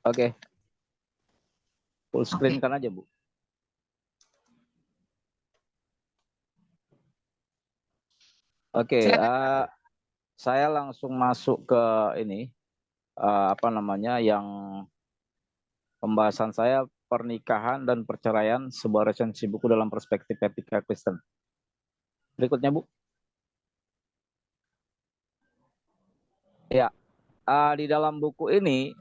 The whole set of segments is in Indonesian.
Oke. Full screen kan aja, Bu. Oke, saya langsung masuk ke ini, yang pembahasan saya pernikahan dan perceraian, sebuah resensi buku dalam perspektif etika Kristen. Berikutnya, Bu. Ya, di dalam buku ini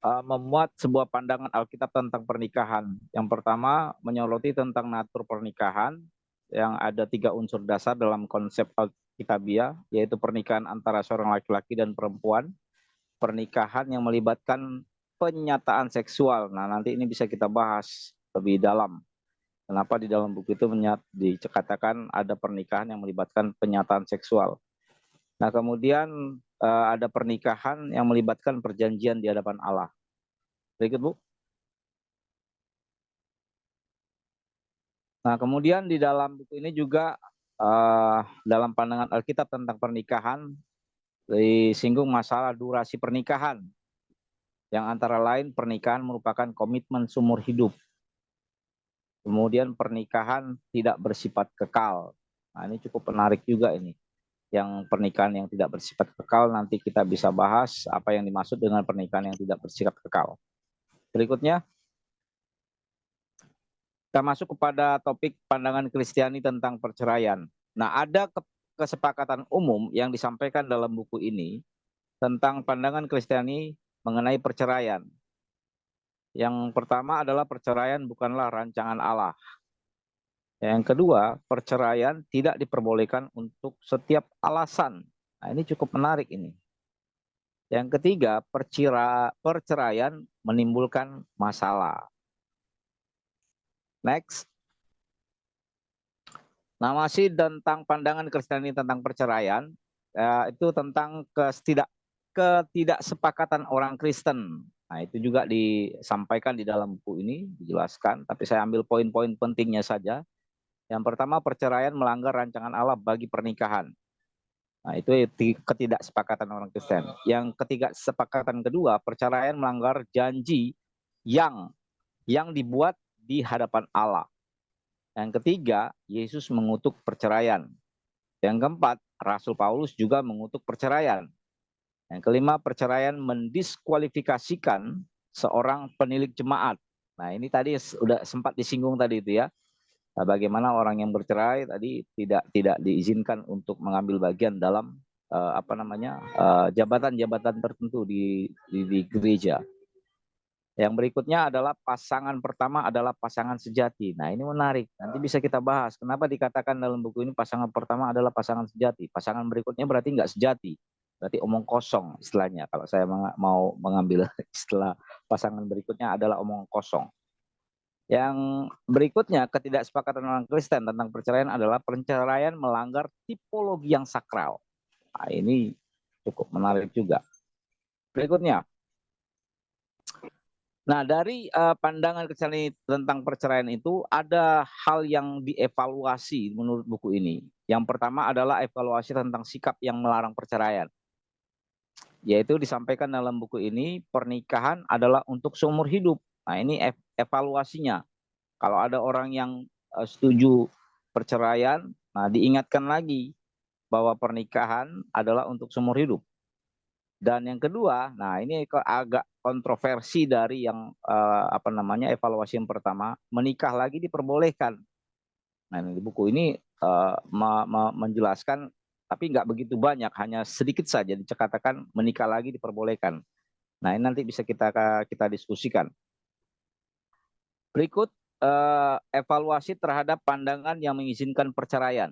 memuat sebuah pandangan Alkitab tentang pernikahan. Yang pertama, menyoroti tentang natur pernikahan, yang ada 3 unsur dasar dalam konsep Alkitabiah, yaitu pernikahan antara seorang laki-laki dan perempuan, pernikahan yang melibatkan penyataan seksual. Nah, nanti ini bisa kita bahas lebih dalam. Kenapa di dalam buku itu dikatakan ada pernikahan yang melibatkan penyataan seksual. Nah, kemudian ada pernikahan yang melibatkan perjanjian di hadapan Allah. Berikut, Bu. Nah, kemudian di dalam buku ini juga dalam pandangan Alkitab tentang pernikahan disinggung masalah durasi pernikahan, yang antara lain pernikahan merupakan komitmen seumur hidup. Kemudian pernikahan tidak bersifat kekal. Nah, ini cukup menarik juga ini. Yang pernikahan yang tidak bersifat kekal, nanti kita bisa bahas apa yang dimaksud dengan pernikahan yang tidak bersifat kekal. Berikutnya, kita masuk kepada topik pandangan Kristiani tentang perceraian. Nah, ada kesepakatan umum yang disampaikan dalam buku ini tentang pandangan Kristiani mengenai perceraian. Yang pertama adalah perceraian bukanlah rancangan Allah. Yang kedua, perceraian tidak diperbolehkan untuk setiap alasan. Nah, ini cukup menarik ini. Yang ketiga, perceraian menimbulkan masalah. Next. Nah, masih tentang pandangan Kristiani tentang perceraian, itu tentang ketidaksepakatan orang Kristen. Nah, itu juga disampaikan di dalam buku ini, dijelaskan, tapi saya ambil poin-poin pentingnya saja. Yang pertama, perceraian melanggar rancangan Allah bagi pernikahan. Nah, itu ketidaksepakatan orang Kristen. Yang ketidaksepakatan kedua, perceraian melanggar janji yang dibuat di hadapan Allah. Yang ketiga, Yesus mengutuk perceraian. Yang keempat, Rasul Paulus juga mengutuk perceraian. Yang kelima, perceraian mendiskualifikasikan seorang penilik jemaat. Nah, ini tadi sudah sempat disinggung tadi itu ya. Bagaimana orang yang bercerai tadi tidak diizinkan untuk mengambil bagian dalam jabatan-jabatan tertentu di gereja. Yang berikutnya adalah pasangan pertama adalah pasangan sejati. Nah, ini menarik. Nanti bisa kita bahas. Kenapa dikatakan dalam buku ini pasangan pertama adalah pasangan sejati. Pasangan berikutnya berarti nggak sejati. Berarti omong kosong istilahnya. Kalau saya mau mengambil istilah pasangan berikutnya adalah omong kosong. Yang berikutnya, ketidaksepakatan orang Kristen tentang perceraian adalah perceraian melanggar tipologi yang sakral. Nah, ini cukup menarik juga. Berikutnya. Nah, dari pandangan Kristiani tentang perceraian itu ada hal yang dievaluasi menurut buku ini. Yang pertama adalah evaluasi tentang sikap yang melarang perceraian. Yaitu disampaikan dalam buku ini, pernikahan adalah untuk seumur hidup. Nah, ini evaluasinya. Kalau ada orang yang setuju perceraian, nah diingatkan lagi bahwa pernikahan adalah untuk seumur hidup. Dan yang kedua, nah ini agak kontroversi dari yang evaluasi yang pertama, menikah lagi diperbolehkan. Nah, di buku ini menjelaskan, tapi nggak begitu banyak, hanya sedikit saja dikatakan menikah lagi diperbolehkan. Nah, ini nanti bisa kita diskusikan. Berikut evaluasi terhadap pandangan yang mengizinkan perceraian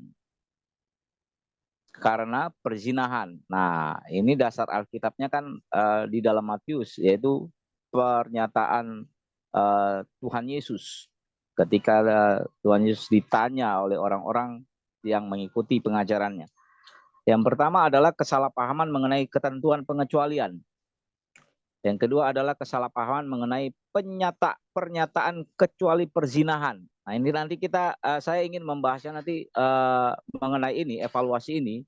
karena perzinahan. Nah, ini dasar Alkitabnya kan di dalam Matius, yaitu pernyataan Tuhan Yesus ketika Tuhan Yesus ditanya oleh orang-orang yang mengikuti pengajarannya. Yang pertama adalah kesalahpahaman mengenai ketentuan pengecualian. Yang kedua adalah kesalahpahaman mengenai pernyataan kecuali perzinahan. Nah, ini nanti saya ingin membahasnya nanti mengenai ini, evaluasi ini,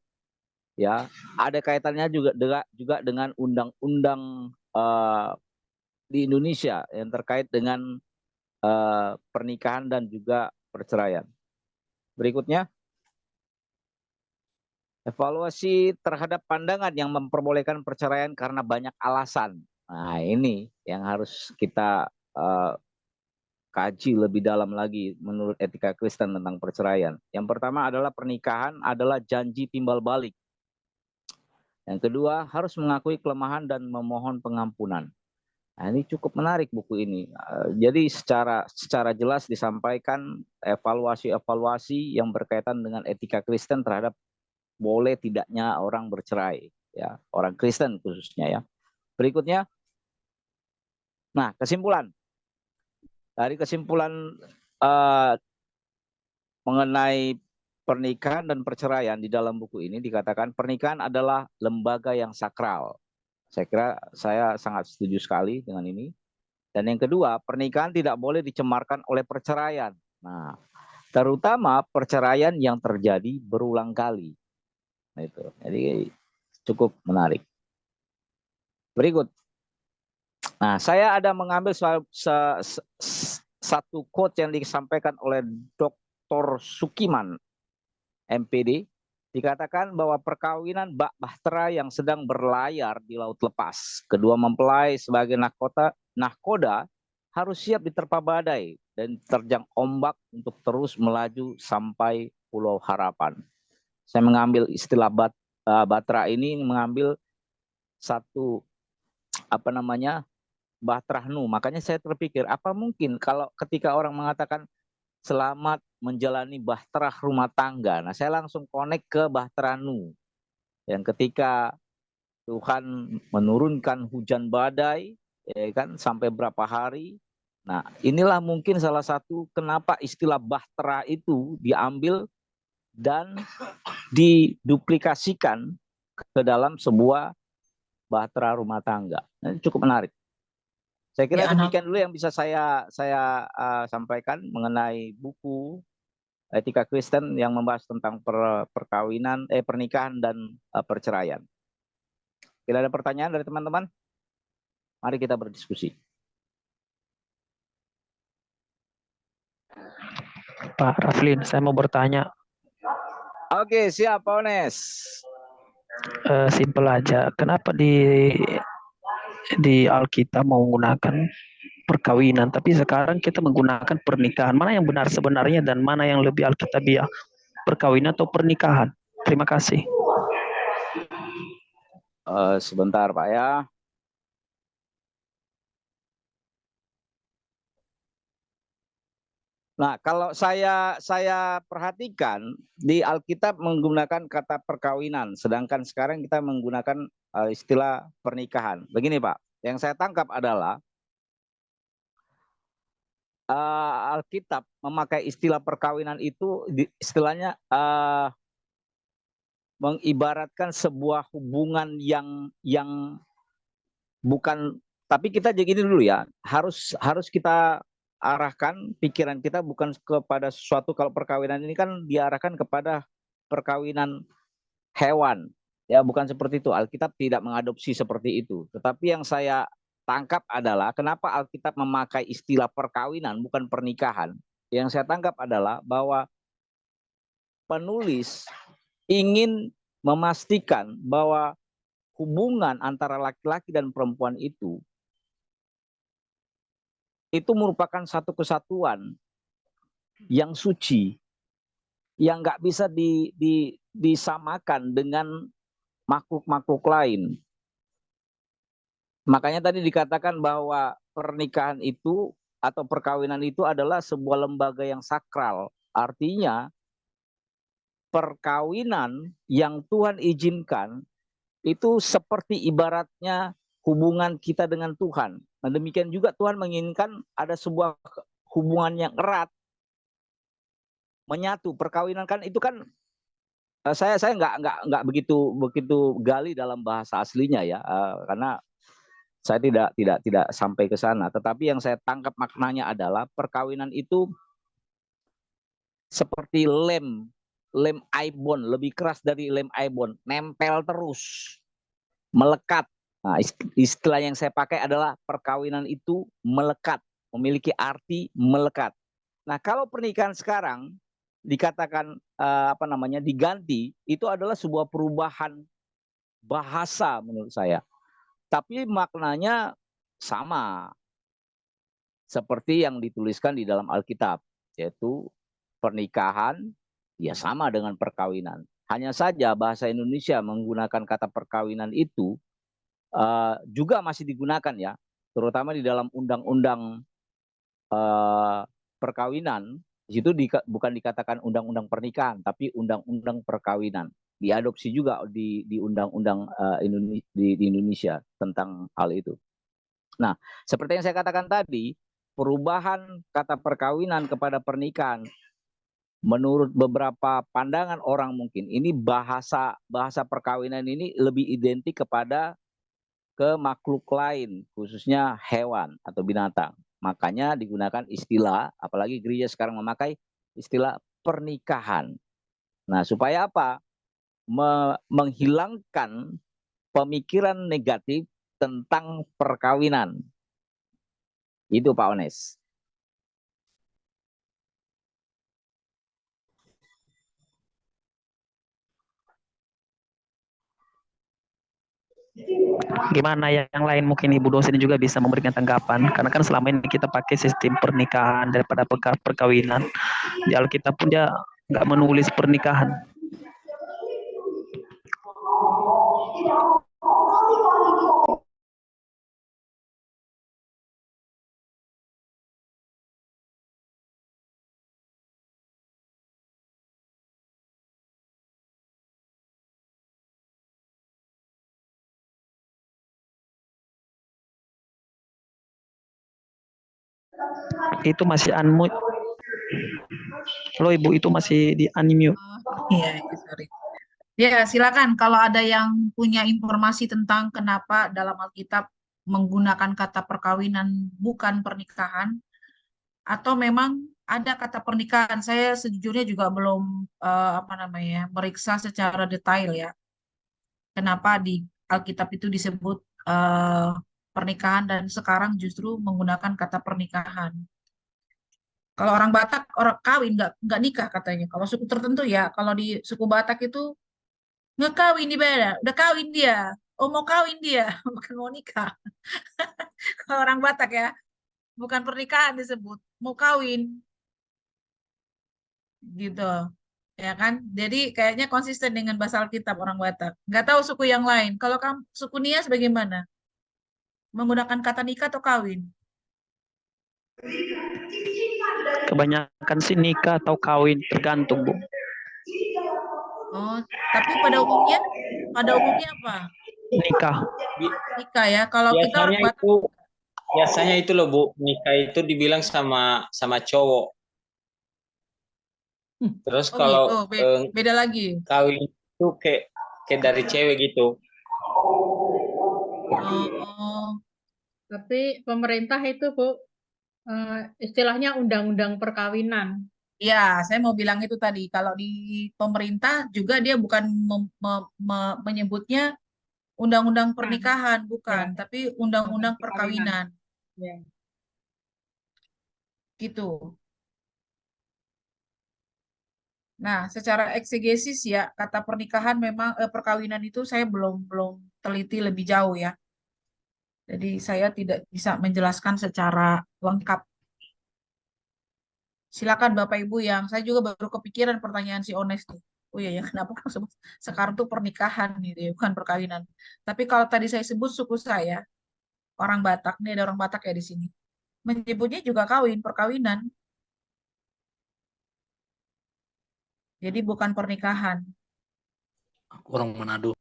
ya, ada kaitannya juga dengan undang-undang di Indonesia yang terkait dengan pernikahan dan juga perceraian. Berikutnya, evaluasi terhadap pandangan yang memperbolehkan perceraian karena banyak alasan. Nah, ini yang harus kita kaji lebih dalam lagi menurut etika Kristen tentang perceraian. Yang pertama adalah pernikahan adalah janji timbal balik. Yang kedua, harus mengakui kelemahan dan memohon pengampunan. Nah, ini cukup menarik buku ini. Jadi secara jelas disampaikan evaluasi-evaluasi yang berkaitan dengan etika Kristen terhadap boleh tidaknya orang bercerai, ya, orang Kristen khususnya ya. Berikutnya, nah kesimpulan. Dari kesimpulan mengenai pernikahan dan perceraian di dalam buku ini dikatakan pernikahan adalah lembaga yang sakral. Saya kira saya sangat setuju sekali dengan ini. Dan yang kedua, pernikahan tidak boleh dicemarkan oleh perceraian. Nah, terutama perceraian yang terjadi berulang kali. Nah, itu. Jadi cukup menarik. Berikut. Nah, saya ada mengambil satu quote yang disampaikan oleh Dr. Sukiman, MPD, dikatakan bahwa perkawinan bak bahtera yang sedang berlayar di laut lepas. Kedua mempelai sebagai nahkoda harus siap diterpa badai dan terjang ombak untuk terus melaju sampai Pulau Harapan. Saya mengambil istilah bahtera ini mengambil satu Bahtrahnu. Makanya saya terpikir apa mungkin kalau ketika orang mengatakan selamat menjalani bahtera rumah tangga. Nah, saya langsung connect ke Bahtranu. Yang ketika Tuhan menurunkan hujan badai, ya kan, sampai berapa hari. Nah, inilah mungkin salah satu kenapa istilah bahtera itu diambil dan diduplikasikan ke dalam sebuah bahtera rumah tangga. Nah, cukup menarik. Saya kira demikian dulu yang bisa saya sampaikan mengenai buku etika Kristen yang membahas tentang pernikahan dan perceraian. Bila ada pertanyaan dari teman-teman, mari kita berdiskusi. Pak Raflin, saya mau bertanya. Oke, siap Pak Ones. Simpel aja, kenapa di Alkitab menggunakan perkawinan, tapi sekarang kita menggunakan pernikahan? Mana yang benar sebenarnya dan mana yang lebih alkitabiah, perkawinan atau pernikahan? Terima kasih. Sebentar Pak ya. Nah, kalau saya perhatikan di Alkitab menggunakan kata perkawinan, sedangkan sekarang kita menggunakan istilah pernikahan. Begini Pak, yang saya tangkap adalah Alkitab memakai istilah perkawinan itu istilahnya mengibaratkan sebuah hubungan yang bukan, tapi kita jadi gini dulu ya, harus kita arahkan pikiran kita bukan kepada sesuatu. Kalau perkawinan ini kan diarahkan kepada perkawinan hewan, ya bukan seperti itu. Alkitab tidak mengadopsi seperti itu. Tetapi yang saya tangkap adalah kenapa Alkitab memakai istilah perkawinan bukan pernikahan. Yang saya tangkap adalah bahwa penulis ingin memastikan bahwa hubungan antara laki-laki dan perempuan itu merupakan satu kesatuan yang suci, yang nggak bisa disamakan dengan makhluk-makhluk lain. Makanya tadi dikatakan bahwa pernikahan itu atau perkawinan itu adalah sebuah lembaga yang sakral. Artinya perkawinan yang Tuhan izinkan itu seperti ibaratnya hubungan kita dengan Tuhan. Nah, demikian juga Tuhan menginginkan ada sebuah hubungan yang erat, menyatu. Perkawinan kan itu kan saya nggak begitu gali dalam bahasa aslinya ya, karena saya tidak sampai ke sana. Tetapi yang saya tangkap maknanya adalah perkawinan itu seperti lem ibon, lebih keras dari lem ibon, nempel terus, melekat. Nah, istilah yang saya pakai adalah perkawinan itu melekat, memiliki arti melekat. Nah, kalau pernikahan sekarang dikatakan diganti, itu adalah sebuah perubahan bahasa menurut saya. Tapi maknanya sama seperti yang dituliskan di dalam Alkitab, yaitu pernikahan ya sama dengan perkawinan. Hanya saja bahasa Indonesia menggunakan kata perkawinan itu juga masih digunakan ya, terutama di dalam undang-undang perkawinan. Di situ bukan dikatakan undang-undang pernikahan, tapi undang-undang perkawinan. Diadopsi juga di undang-undang di Indonesia tentang hal itu. Nah, seperti yang saya katakan tadi, perubahan kata perkawinan kepada pernikahan menurut beberapa pandangan orang mungkin ini bahasa perkawinan ini lebih identik kepada ke makhluk lain, khususnya hewan atau binatang. Makanya digunakan istilah, apalagi gereja sekarang memakai istilah pernikahan. Nah, supaya apa? Menghilangkan pemikiran negatif tentang perkawinan. Itu Pak Ones. Gimana yang lain mungkin Ibu dosen juga bisa memberikan tanggapan, karena kan selama ini kita pakai sistem pernikahan daripada perkawinan. Di Alkitab pun dia nggak menulis pernikahan. Itu masih unmute. Lo Ibu itu masih di unmute. Iya, sorry. Ya, silakan kalau ada yang punya informasi tentang kenapa dalam Alkitab menggunakan kata perkawinan bukan pernikahan, atau memang ada kata pernikahan. Saya sejujurnya juga belum meriksa secara detail ya. Kenapa di Alkitab itu disebut pernikahan dan sekarang justru menggunakan kata pernikahan. Kalau orang Batak orang kawin nggak nikah katanya. Kalau suku tertentu ya, kalau di suku Batak itu ngekawin di beda, udah kawin dia. Oh mau kawin dia, bukan mau nikah. Kalau orang Batak ya, bukan pernikahan disebut, mau kawin gitu. Ya kan? Jadi kayaknya konsisten dengan bahasa Alkitab orang Batak. Nggak tahu suku yang lain. Kalau kamu suku Nias bagaimana? Menggunakan kata nikah atau kawin? Kebanyakan sih nikah atau kawin, tergantung Bu. Oh, tapi pada umumnya apa? Nikah. Nikah ya. Kalau kita orang Batak biasanya itu loh Bu, nikah itu dibilang sama cowok. Terus kalau gitu. Beda lagi. kawin itu kayak dari cewek gitu. Oh, Tapi pemerintah itu Bu, istilahnya undang-undang perkawinan. ya, saya mau bilang itu tadi. Kalau di pemerintah juga dia bukan menyebutnya undang-undang pernikahan, bukan, Ya. tapi undang-undang perkawinan. Ya. Gitu. Nah, secara eksegesis ya, kata pernikahan memang perkawinan itu saya belum teliti lebih jauh ya. Jadi saya tidak bisa menjelaskan secara lengkap. Silakan Bapak Ibu yang saya juga baru kepikiran pertanyaan si Ones tuh. Oh iya ya, kenapa sekarang tuh pernikahan gitu ya, bukan perkawinan. Tapi kalau tadi saya sebut suku saya, orang Batak, nih ada orang Batak ya di sini. Menyebutnya juga kawin, perkawinan. Jadi bukan pernikahan. Orang Manado.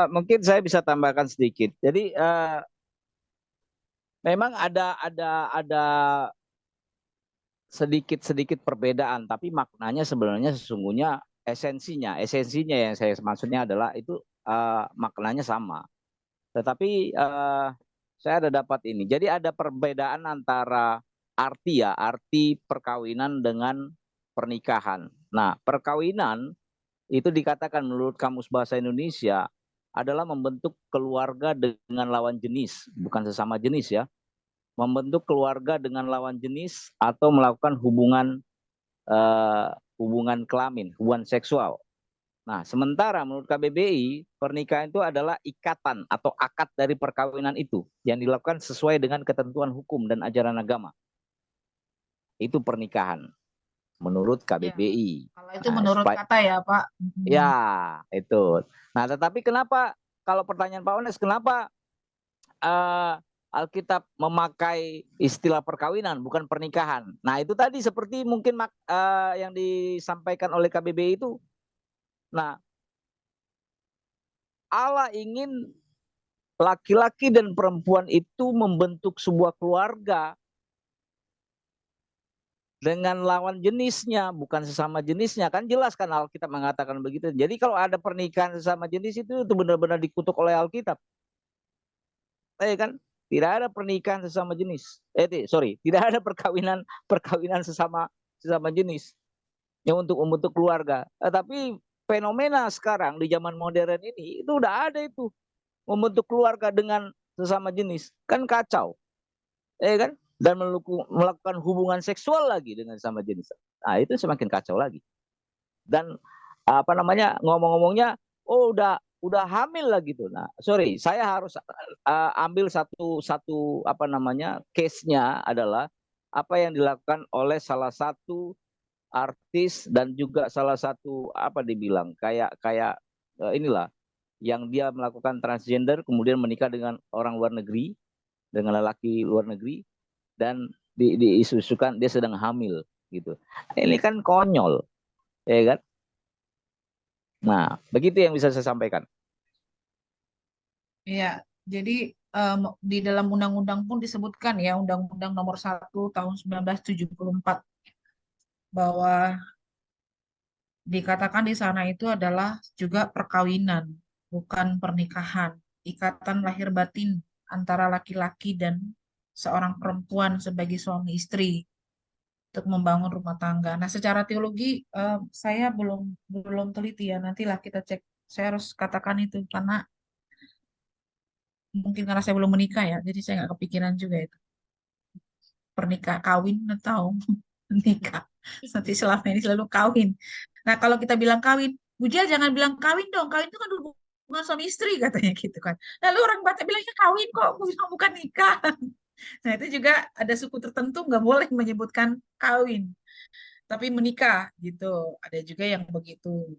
Mungkin saya bisa tambahkan sedikit. Jadi memang ada sedikit perbedaan, tapi maknanya sebenarnya sesungguhnya esensinya yang saya maksudnya adalah itu maknanya sama. Tetapi saya ada dapat ini. Jadi ada perbedaan antara arti perkawinan dengan pernikahan. Nah, perkawinan itu dikatakan menurut Kamus Bahasa Indonesia adalah membentuk keluarga dengan lawan jenis, bukan sesama jenis ya. Membentuk keluarga dengan lawan jenis atau melakukan hubungan kelamin, hubungan seksual. Nah, sementara menurut KBBI, pernikahan itu adalah ikatan atau akad dari perkawinan itu yang dilakukan sesuai dengan ketentuan hukum dan ajaran agama. Itu pernikahan menurut KBBI. Kalau itu menurut kata ya, Pak. Ya, itu. Nah, tetapi kenapa kalau pertanyaan Pak Ones, kenapa Alkitab memakai istilah perkawinan bukan pernikahan? Nah, itu tadi seperti mungkin yang disampaikan oleh KBBI itu. Nah, Allah ingin laki-laki dan perempuan itu membentuk sebuah keluarga dengan lawan jenisnya, bukan sesama jenisnya. Kan jelas kan Alkitab mengatakan begitu. Jadi kalau ada pernikahan sesama jenis itu benar-benar dikutuk oleh Alkitab. Kan tidak ada pernikahan sesama jenis. Tidak ada perkawinan sesama jenis yang untuk membentuk keluarga. Tapi fenomena sekarang di zaman modern ini itu udah ada itu, membentuk keluarga dengan sesama jenis, kan kacau, kan? Dan melakukan hubungan seksual lagi dengan sesama jenis. Nah, itu semakin kacau lagi. Dan ngomong-ngomongnya, udah hamil lah gitu. Nah, saya harus ambil satu case-nya adalah apa yang dilakukan oleh salah satu artis dan juga salah satu kayak inilah yang dia melakukan transgender kemudian menikah dengan orang luar negeri, dengan lelaki luar negeri, dan diisukan dia sedang hamil gitu. Ini kan konyol, ya kan? Nah, begitu yang bisa saya sampaikan. Iya, jadi di dalam undang-undang pun disebutkan ya, Undang-Undang Nomor 1 Tahun 1974 bahwa dikatakan di sana itu adalah juga perkawinan, bukan pernikahan, ikatan lahir batin antara laki-laki dan seorang perempuan sebagai suami istri untuk membangun rumah tangga. Nah, secara teologi saya belum teliti ya, nantilah kita cek. Saya harus katakan itu karena mungkin karena saya belum menikah ya, jadi saya nggak kepikiran juga itu kawin atau menikah. Nanti selama ini selalu kawin. Nah, kalau kita bilang kawin, Bujia jangan bilang kawin dong, kawin itu kan hubungan suami istri katanya gitu kan. Lalu orang Batak bilangnya kawin kok, bukan nikah. Nah, itu juga ada suku tertentu nggak boleh menyebutkan kawin, tapi menikah gitu. Ada juga yang begitu.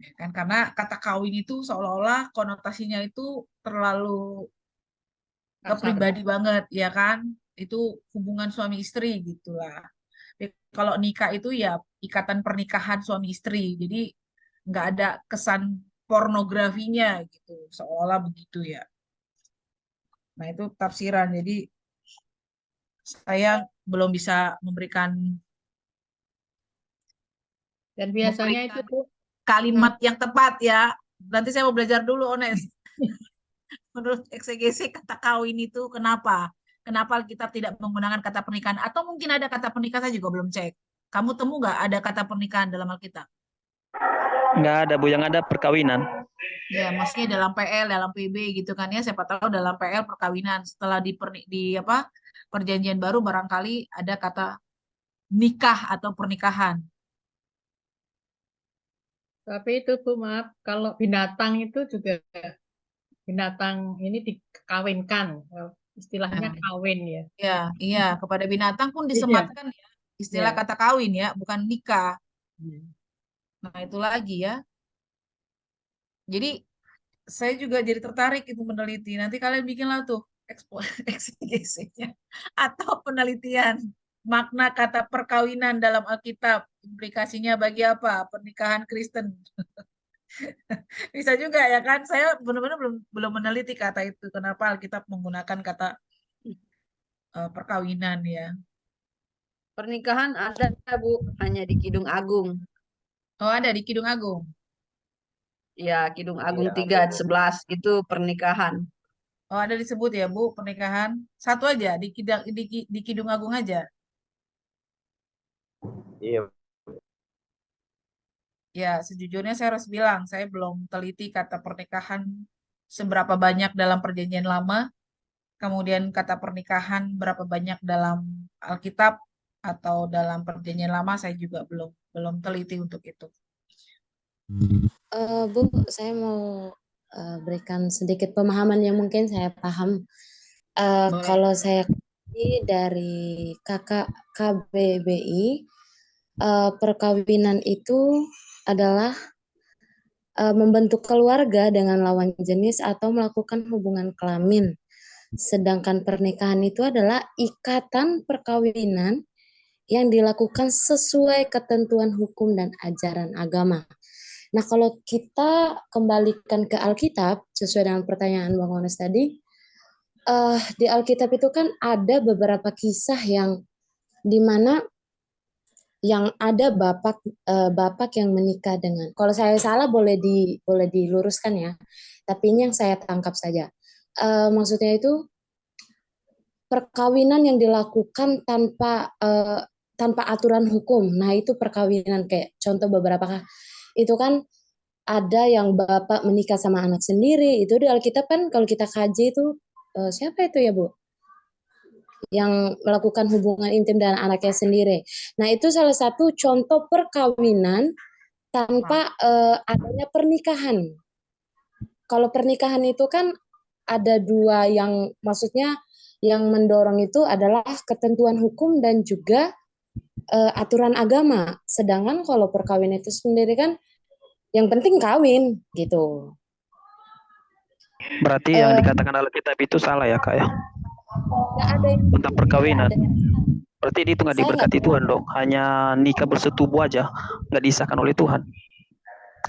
Ya kan, karena kata kawin itu seolah-olah konotasinya itu terlalu pribadi banget, ya kan? Itu hubungan suami istri gitulah. Kalau nikah itu ya ikatan pernikahan suami istri, jadi nggak ada kesan pornografinya gitu, seolah begitu ya. Nah itu tafsiran, jadi saya belum bisa memberikan Dan biasanya itu kalimat yang tepat ya. Nanti saya mau belajar dulu, Ones. Menurut eksegesi kata kawin itu kenapa? Kenapa kita tidak menggunakan kata pernikahan? Atau mungkin ada kata pernikahan, saya juga belum cek. Kamu temu nggak ada kata pernikahan dalam Alkitab? Nggak ada, Bu. Yang ada perkawinan. Ya, maksudnya dalam PL, dalam PB gitu kan ya. Siapa tahu dalam PL perkawinan. Setelah di perjanjian baru barangkali ada kata nikah atau pernikahan. Tapi itu Bu, maaf, kalau binatang itu juga binatang ini dikawinkan, istilahnya kawin ya. Ya, iya, kepada binatang pun Iya. disematkan ya istilah Iya. kata kawin ya, bukan nikah. Iya. Nah, itu lagi ya. Jadi saya juga jadi tertarik itu meneliti. Nanti kalian bikinlah tuh eksegesinya atau penelitian makna kata perkawinan dalam Alkitab, implikasinya bagi apa pernikahan Kristen. Bisa juga ya kan? Saya benar-benar belum meneliti kata itu. Kenapa Alkitab menggunakan kata perkawinan ya? Pernikahan ada, Bu, hanya di Kidung Agung. Oh, ada di Kidung Agung. Ya, Kidung Agung Iya, 3 ayat 11 itu pernikahan. Oh, ada disebut ya, Bu, pernikahan. Satu aja di Kidung Agung aja. Iya. Ya, sejujurnya saya harus bilang, saya belum teliti kata pernikahan seberapa banyak dalam Perjanjian Lama, kemudian kata pernikahan berapa banyak dalam Alkitab atau dalam Perjanjian Lama, saya juga belum teliti untuk itu. Bu, saya mau berikan sedikit pemahaman yang mungkin saya paham. Boleh. Kalau saya dari kakak KBBI, perkawinan itu adalah membentuk keluarga dengan lawan jenis atau melakukan hubungan kelamin. Sedangkan pernikahan itu adalah ikatan perkawinan yang dilakukan sesuai ketentuan hukum dan ajaran agama. Nah, kalau kita kembalikan ke Alkitab, sesuai dengan pertanyaan Bang Ones tadi, di Alkitab itu kan ada beberapa kisah yang dimana yang ada bapak yang menikah dengan, kalau saya salah boleh diluruskan ya, tapi ini yang saya tangkap saja. Maksudnya itu perkawinan yang dilakukan tanpa aturan hukum. Nah, itu perkawinan, kayak contoh beberapa itu kan ada yang bapak menikah sama anak sendiri, itu di Alkitab kan kalau kita kaji itu siapa itu ya Bu? Yang melakukan hubungan intim dengan anaknya sendiri. Nah, itu salah satu contoh perkawinan tanpa adanya pernikahan. Kalau pernikahan itu kan ada dua, yang maksudnya yang mendorong itu adalah ketentuan hukum dan juga aturan agama. Sedangkan kalau perkawinan itu sendiri kan yang penting kawin gitu. Berarti yang dikatakan Alkitab itu salah ya Kak ya? Nggak ada yang Tentang perkawinan. Berarti itu nggak Saya diberkati nggak Tuhan dong. Hanya nikah bersetubuh aja, nggak disahkan oleh Tuhan.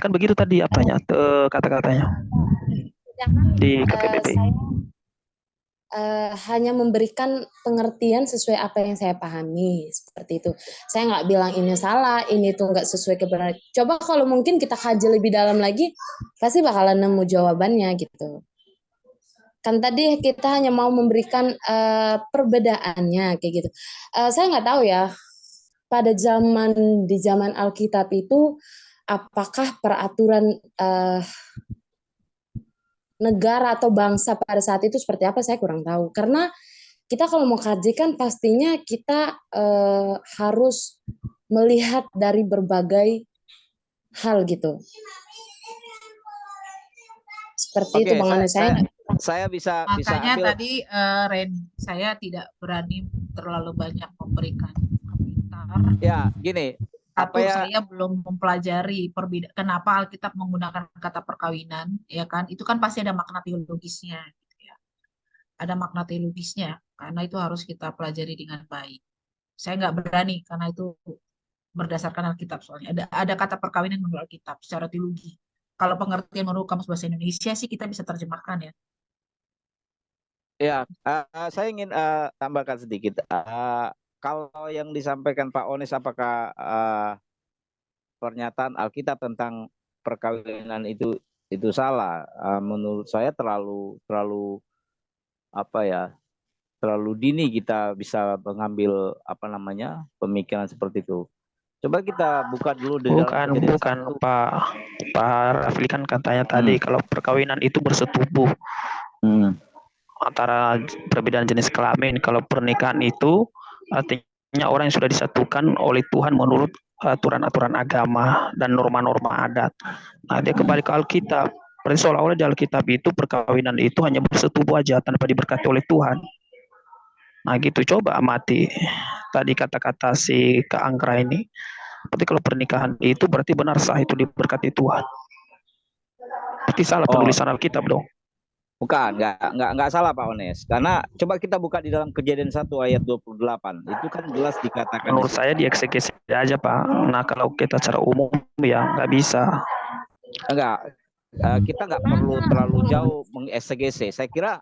Kan begitu tadi apanya kata-katanya di KPBB. Hanya memberikan pengertian sesuai apa yang saya pahami, seperti itu. Saya nggak bilang ini salah, ini tuh nggak sesuai kebenaran. Coba kalau mungkin kita kaji lebih dalam lagi, pasti bakalan nemu jawabannya gitu. Kan tadi kita hanya mau memberikan perbedaannya kayak gitu. Saya nggak tahu ya, pada di zaman Alkitab itu apakah peraturan negara atau bangsa pada saat itu seperti apa, saya kurang tahu. Karena kita kalau mau kaji kan pastinya kita harus melihat dari berbagai hal gitu. Seperti itu Bang Anu, saya bisa Makanya ambil. tadi Ren, saya tidak berani terlalu banyak memberikan komentar. Ya, gini. Saya belum mempelajari kenapa Alkitab menggunakan kata perkawinan, ya kan? Itu kan pasti ada makna teologisnya, gitu ya. Ada makna teologisnya, karena itu harus kita pelajari dengan baik. Saya nggak berani karena itu berdasarkan Alkitab, soalnya ada kata perkawinan menurut Alkitab secara teologi. Kalau pengertian menurut Kamus Bahasa Indonesia sih kita bisa terjemahkan ya. Ya, saya ingin tambahkan sedikit. Kalau yang disampaikan Pak Onis, apakah pernyataan Alkitab tentang perkawinan itu salah? Menurut saya terlalu terlalu dini kita bisa mengambil pemikiran seperti itu. Coba kita buka dulu di dalam bukan Pak Rafli kan katanya tadi kalau perkawinan itu bersetubuh antara perbedaan jenis kelamin. Kalau pernikahan itu artinya orang yang sudah disatukan oleh Tuhan menurut aturan-aturan agama dan norma-norma adat. Nah, dia kembali ke Alkitab. Berarti seolah-olah di Alkitab itu perkawinan itu hanya bersetubuh aja tanpa diberkati oleh Tuhan. Nah gitu, coba amati tadi kata-kata si Kak Anggra ini. Berarti kalau pernikahan itu berarti benar sah itu diberkati Tuhan. Berarti salah penulisan Alkitab dong. Bukan, nggak salah Pak Ones. Karena coba kita buka di dalam Kejadian 1 ayat 28. Itu kan jelas dikatakan. Menurut saya dieksekusi aja Pak. Nah kalau kita secara umum ya nggak bisa. Enggak, kita nggak perlu terlalu jauh mengeksegese. Saya kira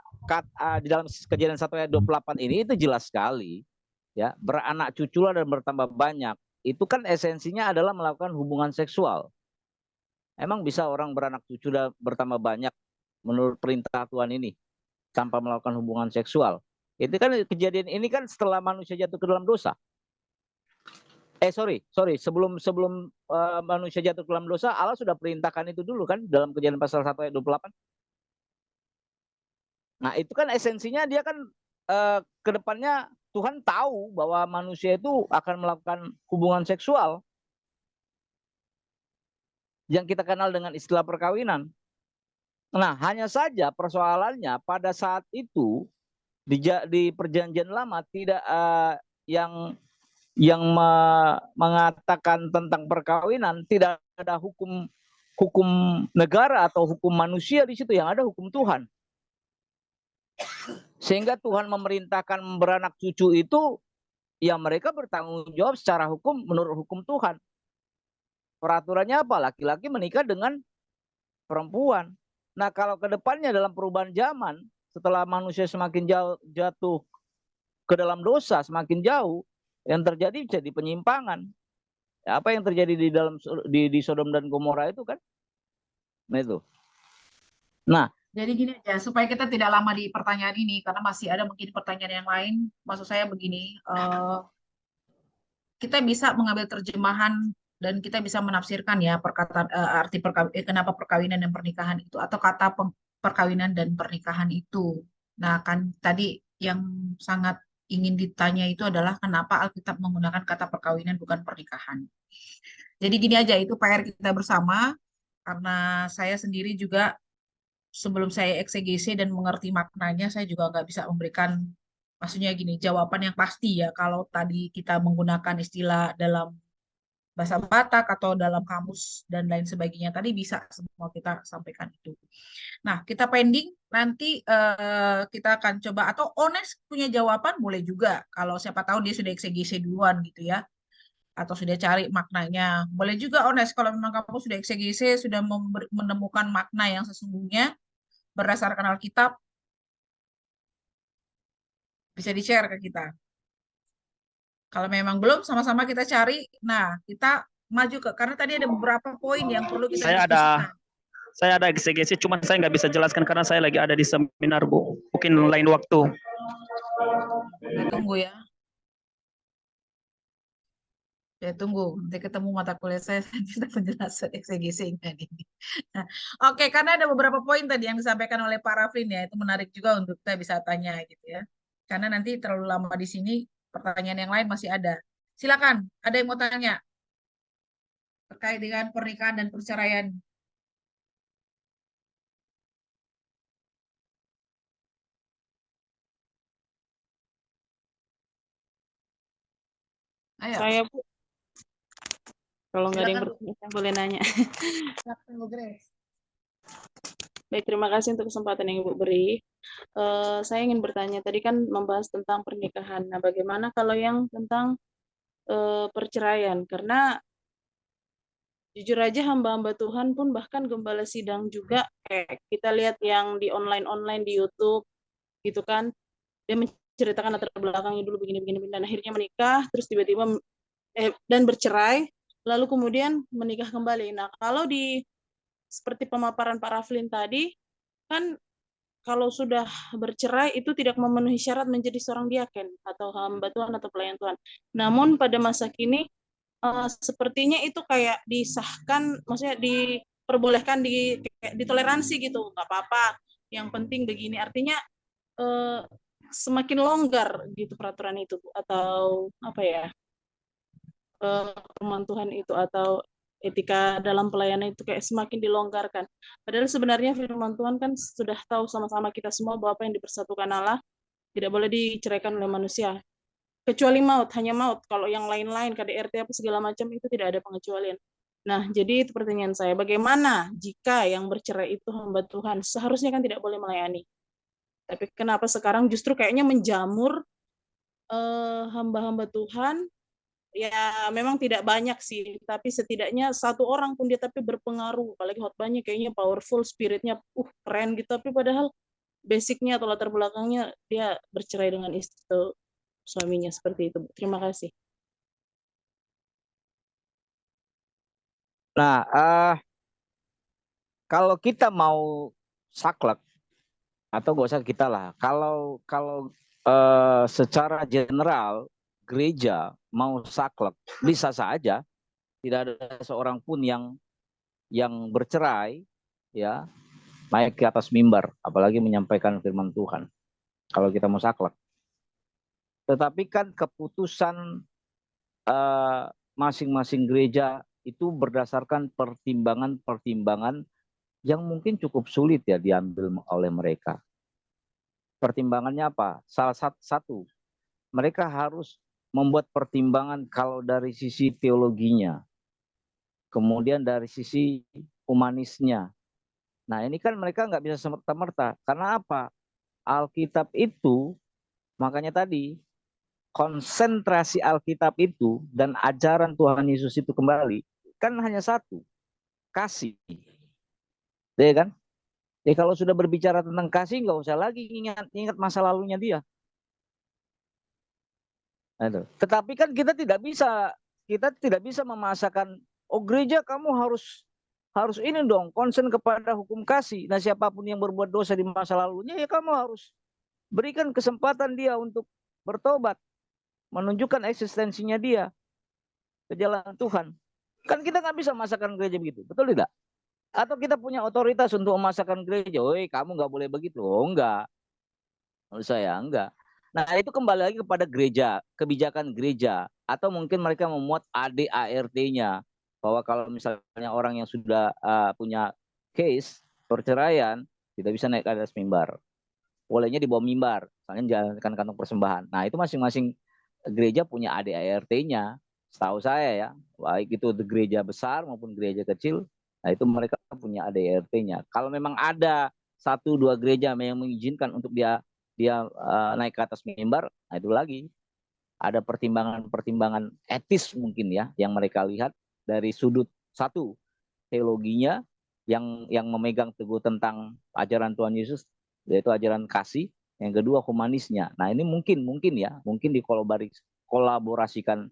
di dalam Kejadian 1 ayat 28 ini itu jelas sekali. Ya, beranak cuculah dan bertambah banyak. Itu kan esensinya adalah melakukan hubungan seksual. Emang bisa orang beranak cucu dan bertambah banyak menurut perintah Tuhan ini tanpa melakukan hubungan seksual? Itu kan kejadian ini kan setelah manusia jatuh ke dalam dosa. sorry, sebelum manusia jatuh ke dalam dosa, Allah sudah perintahkan itu dulu kan dalam Kejadian pasal 1 ayat 28. Nah, itu kan esensinya dia kan ke depannya Tuhan tahu bahwa manusia itu akan melakukan hubungan seksual yang kita kenal dengan istilah perkawinan. Nah, hanya saja persoalannya pada saat itu di perjanjian lama tidak yang mengatakan tentang perkawinan, tidak ada hukum negara atau hukum manusia di situ, yang ada hukum Tuhan. Sehingga Tuhan memerintahkan beranak cucu itu, ya mereka bertanggung jawab secara hukum menurut hukum Tuhan. Peraturannya apa? Laki-laki menikah dengan perempuan. Nah, kalau ke depannya dalam perubahan zaman, setelah manusia semakin jatuh ke dalam dosa, semakin jauh, yang terjadi jadi penyimpangan. Ya, apa yang terjadi di Sodom dan Gomora itu kan? Nah itu. Nah, jadi gini aja, supaya kita tidak lama di pertanyaan ini, karena masih ada mungkin pertanyaan yang lain. Maksud saya begini, kita bisa mengambil terjemahan dan kita bisa menafsirkan ya perkataan arti kenapa perkawinan dan pernikahan itu, atau kata perkawinan dan pernikahan itu. Nah, kan tadi yang sangat ingin ditanya itu adalah kenapa Alkitab menggunakan kata perkawinan bukan pernikahan. Jadi gini aja, itu PR kita bersama, karena saya sendiri juga sebelum saya eksegese dan mengerti maknanya, saya juga nggak bisa memberikan, maksudnya gini, jawaban yang pasti ya. Kalau tadi kita menggunakan istilah dalam bahasa Batak atau dalam kamus dan lain sebagainya, tadi bisa semua kita sampaikan itu. Nah, kita pending, nanti kita akan coba, atau Ones punya jawaban boleh juga, kalau siapa tahu dia sudah eksegese duluan gitu ya, atau sudah cari maknanya. Boleh juga Ones, kalau memang kamu sudah eksegese, sudah menemukan makna yang sesungguhnya berdasarkan Alkitab, bisa di-share ke kita. Kalau memang belum, sama-sama kita cari. Nah, kita maju karena tadi ada beberapa poin yang perlu kita diskusikan. Saya ada eksegesi, cuman saya nggak bisa jelaskan karena saya lagi ada di seminar, Bu. Mungkin lain waktu. Saya tunggu ya. Saya tunggu. Nanti ketemu mata kuliah saya kita penjelasan eksegesinya ini. Nah, oke, karena ada beberapa poin tadi yang disampaikan oleh Pak Raflin ya, itu menarik juga untuk kita bisa tanya gitu ya. Karena nanti terlalu lama di sini, pertanyaan yang lain masih ada. Silakan, ada yang mau tanya terkait dengan pernikahan dan perceraian. Ayo. Saya, Bu. Kalau nggak ada yang Silakan, bertanya, saya boleh nanya. Silakan, Bu Grace. Baik, terima kasih untuk kesempatan yang Ibu beri. Saya ingin bertanya, tadi kan membahas tentang pernikahan. Nah, bagaimana kalau yang tentang perceraian? Karena jujur aja hamba-hamba Tuhan pun, bahkan gembala sidang juga, kayak kita lihat yang di online di YouTube, gitu kan, dia menceritakan latar belakangnya dulu begini-begini, dan akhirnya menikah, terus tiba-tiba dan bercerai, lalu kemudian menikah kembali. Nah, kalau seperti pemaparan Pak Raflin tadi, kan kalau sudah bercerai itu tidak memenuhi syarat menjadi seorang diaken atau hamba Tuhan atau pelayan Tuhan. Namun pada masa kini sepertinya itu kayak disahkan, maksudnya diperbolehkan, ditoleransi gitu, nggak apa-apa. Yang penting begini, artinya semakin longgar gitu peraturan itu, atau apa ya, firman Tuhan itu atau etika dalam pelayanan itu kayak semakin dilonggarkan. Padahal sebenarnya firman Tuhan kan sudah tahu sama-sama kita semua bahwa apa yang dipersatukan Allah tidak boleh diceraikan oleh manusia. Kecuali maut, hanya maut. Kalau yang lain-lain, KDRT apa segala macam itu tidak ada pengecualian. Nah, jadi itu pertanyaan saya. Bagaimana jika yang bercerai itu hamba Tuhan? Seharusnya kan tidak boleh melayani. Tapi kenapa sekarang justru kayaknya menjamur hamba-hamba Tuhan? Ya memang tidak banyak sih, tapi setidaknya satu orang pun dia tapi berpengaruh, apalagi khotbahnya kayaknya powerful, spiritnya keren gitu, tapi padahal basicnya atau latar belakangnya dia bercerai dengan istri suaminya, seperti itu. Terima kasih. Nah, kalau kita mau saklek, atau gak usah kita lah, kalau secara general gereja mau saklek, bisa saja tidak ada seorang pun yang bercerai ya naik ke atas mimbar, apalagi menyampaikan firman Tuhan. Kalau kita mau saklek. Tetapi kan keputusan masing-masing gereja itu berdasarkan pertimbangan-pertimbangan yang mungkin cukup sulit ya diambil oleh mereka. Pertimbangannya apa? Salah satu, mereka harus membuat pertimbangan kalau dari sisi teologinya, kemudian dari sisi humanisnya. Nah ini kan mereka nggak bisa semerta-merta. Karena apa? Alkitab itu, makanya tadi, konsentrasi Alkitab itu dan ajaran Tuhan Yesus itu kembali, kan hanya satu, kasih. Ya kan? Ya kalau sudah berbicara tentang kasih, nggak usah lagi ingat masa lalunya dia. Tetapi kan kita tidak bisa memaksakan, oh gereja kamu harus ini dong, konsen kepada hukum kasih. Nah siapapun yang berbuat dosa di masa lalunya, ya kamu harus berikan kesempatan dia untuk bertobat, menunjukkan eksistensinya dia ke jalan Tuhan. Kan kita nggak bisa memaksakan gereja begitu, betul tidak? Atau kita punya otoritas untuk memaksakan gereja, woi kamu nggak boleh begitu. Oh enggak, menurut saya enggak. Nah itu kembali lagi kepada gereja, kebijakan gereja, atau mungkin mereka memuat ADART-nya, bahwa kalau misalnya orang yang sudah punya case perceraian tidak bisa naik ke atas mimbar, bolehnya di bawah mimbar, misalnya menjalankan kantong persembahan. Nah itu masing-masing gereja punya ADART-nya, setahu saya ya, baik itu gereja besar maupun gereja kecil. Nah itu mereka punya ADART-nya. Kalau memang ada 1-2 gereja yang mengizinkan untuk dia naik ke atas mimbar, nah itu lagi ada pertimbangan etis mungkin ya yang mereka lihat dari sudut satu teologinya yang memegang teguh tentang ajaran Tuhan Yesus, yaitu ajaran kasih. Yang kedua humanisnya. Nah ini mungkin dikolaborasikan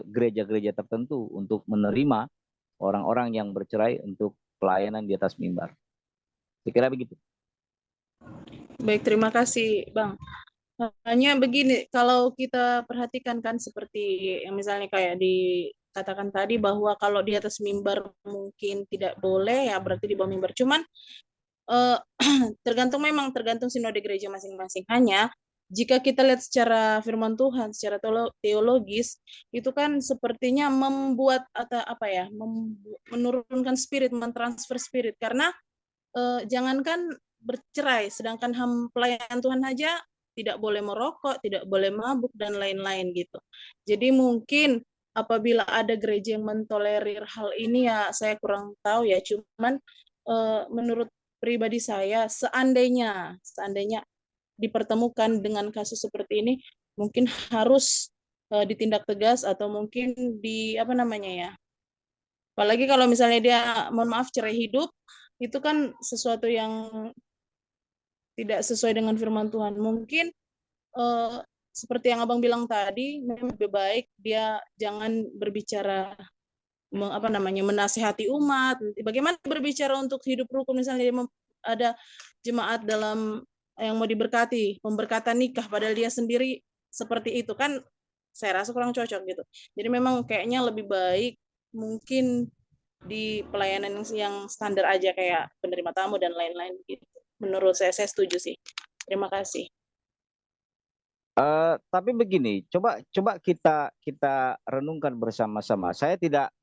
gereja-gereja tertentu untuk menerima orang-orang yang bercerai untuk pelayanan di atas mimbar. Saya kira begitu. Baik, terima kasih, Bang. Hanya begini, kalau kita perhatikan kan seperti yang misalnya kayak dikatakan tadi bahwa kalau di atas mimbar mungkin tidak boleh, ya berarti di bawah mimbar. Cuman tergantung sinode gereja masing-masing. Hanya jika kita lihat secara firman Tuhan, secara teologis, itu kan sepertinya membuat atau apa ya, menurunkan spirit, mentransfer spirit. Karena jangankan bercerai, sedangkan pelayan Tuhan aja tidak boleh merokok, tidak boleh mabuk, dan lain-lain gitu. Jadi mungkin apabila ada gereja yang mentolerir hal ini, ya saya kurang tahu ya. Cuman menurut pribadi saya, seandainya dipertemukan dengan kasus seperti ini, mungkin harus ditindak tegas atau mungkin apa namanya ya. Apalagi kalau misalnya dia, mohon maaf, cerai hidup, itu kan sesuatu yang tidak sesuai dengan firman Tuhan. Mungkin seperti yang Abang bilang tadi, memang lebih baik dia jangan berbicara menasehati umat. Bagaimana berbicara untuk hidup rukun, misalnya ada jemaat dalam yang mau diberkati, pemberkatan nikah, padahal dia sendiri seperti itu, kan saya rasa kurang cocok gitu. Jadi memang kayaknya lebih baik mungkin di pelayanan yang standar aja, kayak penerima tamu dan lain-lain gitu. Menurut saya setuju sih. Terima kasih. Tapi begini, coba kita renungkan bersama-sama. Saya tidak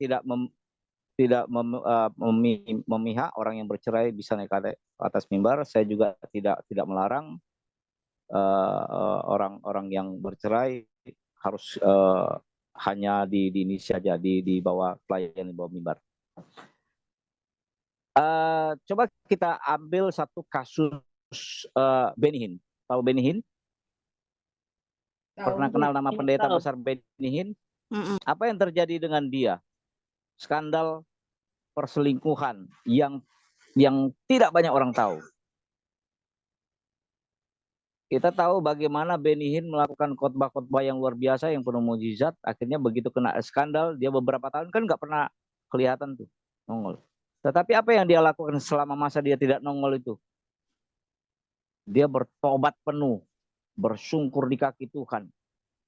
memihak orang yang bercerai bisa naik ke atas mimbar. Saya juga tidak melarang orang yang bercerai harus hanya di ini saja, di bawah pelayan, di bawah mimbar. Coba kita ambil satu kasus Benny Hinn. Tahu Benny Hinn? Pernah kenal nama pendeta besar Benny Hinn? Apa yang terjadi dengan dia? Skandal perselingkuhan yang tidak banyak orang tahu. Kita tahu bagaimana Benny Hinn melakukan khotbah-khotbah yang luar biasa, yang penuh mukjizat. Akhirnya begitu kena skandal, dia beberapa tahun kan nggak pernah kelihatan tuh nongol. Tetapi apa yang dia lakukan selama masa dia tidak nongol itu? Dia bertobat penuh, bersungkur di kaki Tuhan,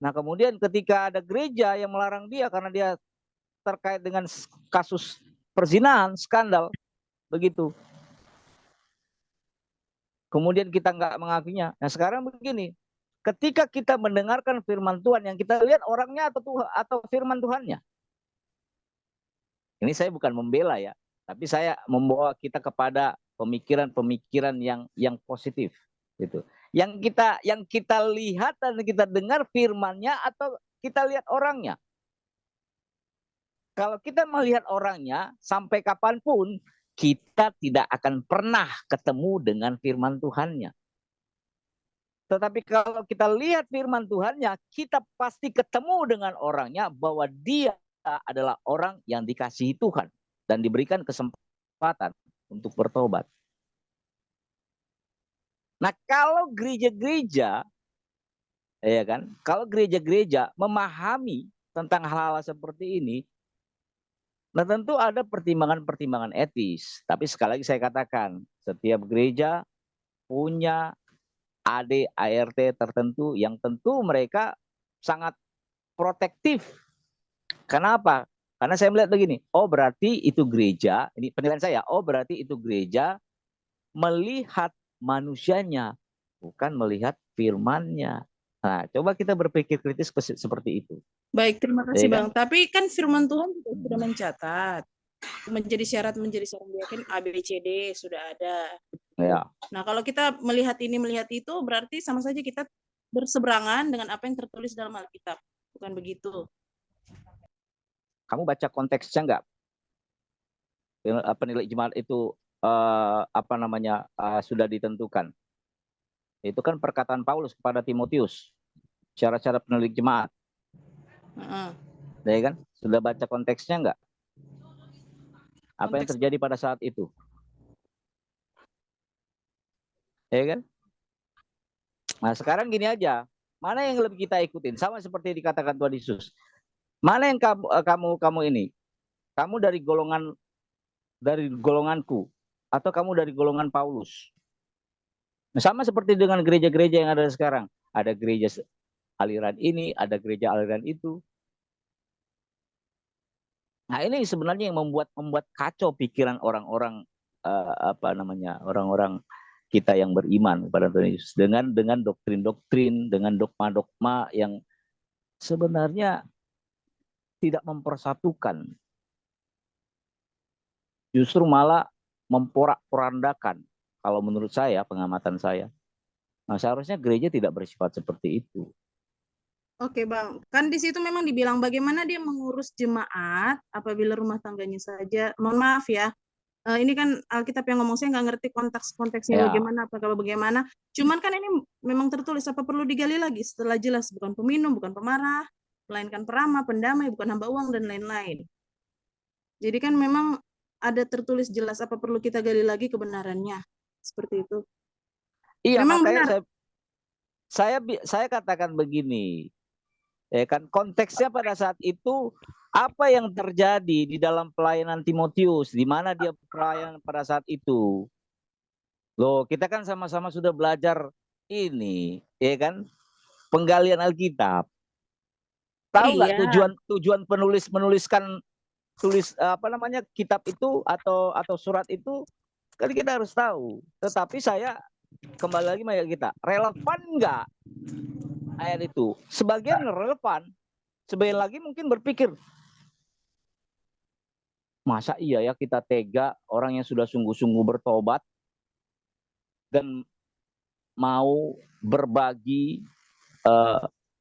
Nah, kemudian ketika ada gereja yang melarang dia karena dia terkait dengan kasus perzinahan, skandal, begitu. Kemudian kita nggak mengakuinya. Nah, sekarang begini, ketika kita mendengarkan firman Tuhan, yang kita lihat orangnya atau firman Tuhannya. Ini saya bukan membela ya, tapi saya membawa kita kepada pemikiran-pemikiran yang positif, gitu. Yang kita lihat dan kita dengar firman-Nya atau kita lihat orangnya. Kalau kita melihat orangnya, sampai kapanpun kita tidak akan pernah ketemu dengan firman Tuhan-Nya. Tetapi kalau kita lihat firman Tuhan-Nya, kita pasti ketemu dengan orangnya bahwa dia adalah orang yang dikasihi Tuhan dan diberikan kesempatan untuk bertobat. Nah, kalau gereja-gereja, ya kan, kalau gereja-gereja memahami tentang hal-hal seperti ini, nah tentu ada pertimbangan-pertimbangan etis. Tapi sekali lagi saya katakan, setiap gereja punya ART tertentu yang tentu mereka sangat protektif. Kenapa? Karena saya melihat begini, oh berarti itu gereja, ini penilaian saya, oh berarti itu gereja melihat manusianya, bukan melihat firman-Nya. Nah, coba kita berpikir kritis seperti itu. Baik, terima kasih Ya Bang. kan? Tapi kan firman Tuhan juga sudah mencatat. Menjadi syarat seorang diaken A, B, C, D sudah ada. Ya. Nah, kalau kita melihat ini, melihat itu, berarti sama saja kita berseberangan dengan apa yang tertulis dalam Alkitab. Bukan begitu? Kamu baca konteksnya enggak? Penilai jemaat itu sudah ditentukan. Itu kan perkataan Paulus kepada Timotius. Syarat-syarat penilai jemaat. Ya kan? Sudah baca konteksnya enggak? Apa yang terjadi pada saat itu? Ya kan? Nah, sekarang gini aja. Mana yang lebih kita ikutin? Sama seperti dikatakan Tuhan Yesus. Mana yang kamu ini? Kamu dari golonganku atau kamu dari golongan Paulus? Nah, sama seperti dengan gereja-gereja yang ada sekarang. Ada gereja aliran ini, ada gereja aliran itu. Nah, ini sebenarnya yang membuat kacau pikiran orang-orang orang-orang kita yang beriman kepada Tuhan Yesus dengan doktrin-doktrin, dengan dogma-dogma yang sebenarnya tidak mempersatukan. Justru malah memporak-porandakan kalau menurut saya, pengamatan saya. Nah, seharusnya gereja tidak bersifat seperti itu. Oke Bang, kan di situ memang dibilang bagaimana dia mengurus jemaat apabila rumah tangganya saja, mohon maaf ya, ini kan Alkitab yang ngomong, saya nggak ngerti konteksnya Ya. bagaimana, apa kalau bagaimana, cuman kan ini memang tertulis, apa perlu digali lagi setelah jelas, bukan peminum, bukan pemarah, melainkan peramah, pendamai, bukan hamba uang, dan lain-lain. Jadi kan memang ada tertulis jelas, apa perlu kita gali lagi kebenarannya, seperti itu. Iya, Memang makanya benar. saya katakan begini, ya kan, konteksnya pada saat itu apa yang terjadi di dalam pelayanan Timotius, di mana dia pelayanan pada saat itu. Loh, kita kan sama-sama sudah belajar ini, ya kan, penggalian Alkitab. Tahu nggak tujuan menuliskan kitab itu atau surat itu, kan kita harus tahu. Tetapi saya kembali lagi kita, relevan nggak ayat itu? Sebagian relevan, sebagian lagi mungkin berpikir, masa iya ya kita tega orang yang sudah sungguh-sungguh bertobat dan mau berbagi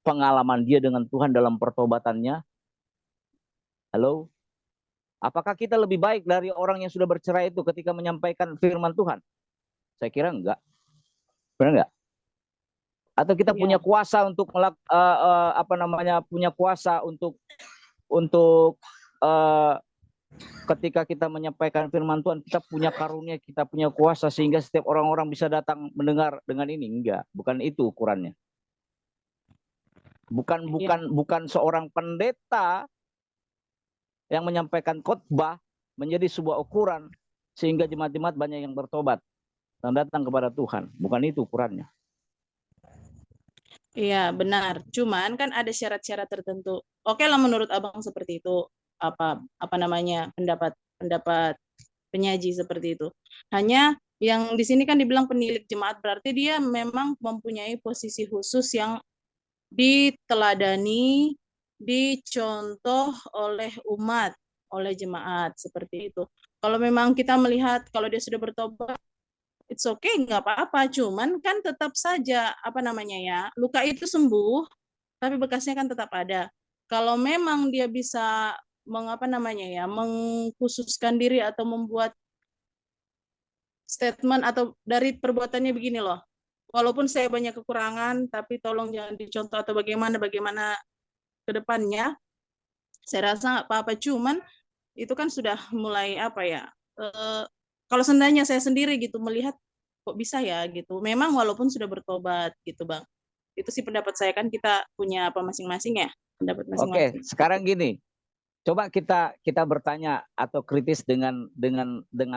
pengalaman dia dengan Tuhan dalam pertobatannya. Halo? Apakah kita lebih baik dari orang yang sudah bercerai itu ketika menyampaikan firman Tuhan? Saya kira enggak. Benar enggak? Atau kita punya kuasa untuk punya kuasa untuk ketika kita menyampaikan firman Tuhan, kita punya karunia, kita punya kuasa sehingga setiap orang-orang bisa datang mendengar dengan ini. Enggak, bukan itu ukurannya. Bukan seorang pendeta yang menyampaikan khotbah menjadi sebuah ukuran sehingga jemaat-jemaat banyak yang bertobat dan datang kepada Tuhan. Bukan itu ukurannya. Iya, benar. Cuman kan ada syarat-syarat tertentu. Oke lah menurut Abang seperti itu. Apa namanya? Pendapat penyaji seperti itu. Hanya yang di sini kan dibilang penilik jemaat, berarti dia memang mempunyai posisi khusus yang diteladani, dicontoh oleh umat, oleh jemaat seperti itu. Kalau memang kita melihat kalau dia sudah bertobat, it's okay, nggak apa-apa. Cuman kan tetap saja apa namanya ya, luka itu sembuh, tapi bekasnya kan tetap ada. Kalau memang dia bisa mengapa namanya ya, mengkhususkan diri atau membuat statement atau dari perbuatannya begini loh. Walaupun saya banyak kekurangan, tapi tolong jangan dicontoh atau bagaimana ke depannya. Saya rasa nggak apa-apa. Cuman itu kan sudah mulai apa ya? Kalau seandainya saya sendiri gitu melihat kok bisa ya gitu. Memang walaupun sudah bertobat gitu Bang. Itu sih pendapat saya, kan kita punya apa masing-masing ya, pendapat Oke, masing-masing. sekarang gini. Coba kita bertanya atau kritis dengan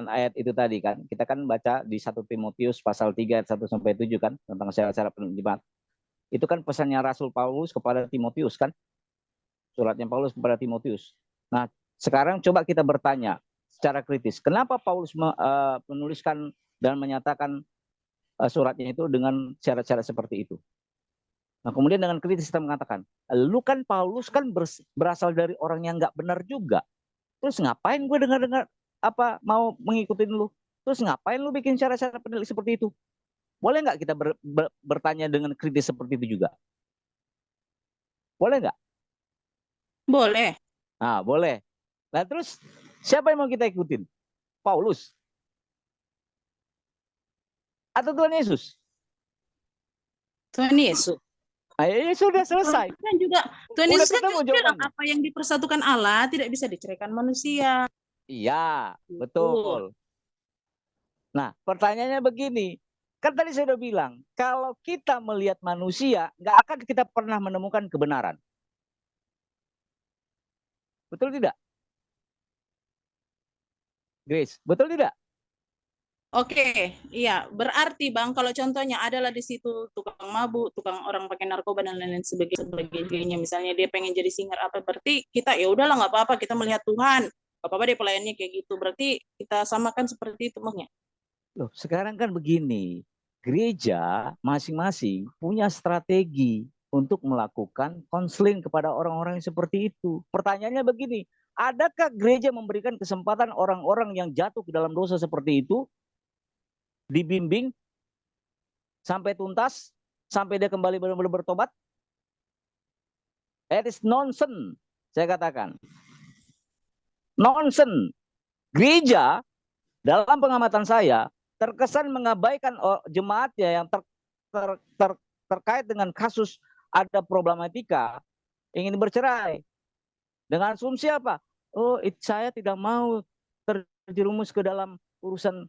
ayat itu tadi kan. Kita kan baca di 1 Timotius pasal 3 ayat 1 sampai 7 kan tentang syarat-syarat penjemaat. Itu kan pesannya Rasul Paulus kepada Timotius kan? Suratnya Paulus kepada Timotius. Nah, sekarang coba kita bertanya secara kritis. Kenapa Paulus menuliskan dan menyatakan suratnya itu dengan syarat-syarat seperti itu? Nah, kemudian dengan kritis kita mengatakan, lu kan Paulus kan berasal dari orang yang nggak benar juga. Terus ngapain gue dengar-dengar apa mau mengikutin lu? Terus ngapain lu bikin syarat-syarat penilaian seperti itu? Boleh nggak kita bertanya dengan kritis seperti itu juga? Boleh nggak? Boleh. Nah, boleh. Nah, terus siapa yang mau kita ikutin? Paulus? Atau Tuhan Yesus? Tuhan Yesus. Nah, ya sudah selesai. Kan juga Tuhan Udah Yesus kan ketemu juga bilang jawabannya. apa yang dipersatukan Allah tidak bisa diceraikan manusia. Iya, betul. Nah, pertanyaannya begini. Kan tadi saya udah bilang, kalau kita melihat manusia, nggak akan kita pernah menemukan kebenaran. Betul tidak? Grace, betul tidak? Oke, iya. Berarti Bang, kalau contohnya adalah di situ tukang mabuk, tukang orang pakai narkoba dan lain-lain sebagainya. Misalnya dia pengen jadi singer apa, berarti kita ya udahlah nggak apa-apa, kita melihat Tuhan. Gak apa-apa dia pelayannya kayak gitu. Berarti kita samakan seperti itu Bang ya. Loh, sekarang kan begini. Gereja masing-masing punya strategi untuk melakukan konseling kepada orang-orang yang seperti itu. Pertanyaannya begini, adakah gereja memberikan kesempatan orang-orang yang jatuh ke dalam dosa seperti itu dibimbing sampai tuntas, sampai dia kembali benar-benar bertobat? It is nonsense, saya katakan. Nonsense. Gereja dalam pengamatan saya terkesan mengabaikan jemaatnya yang terkait dengan kasus ada problematika ingin bercerai dengan asumsi apa? Oh, saya tidak mau terjerumus ke dalam urusan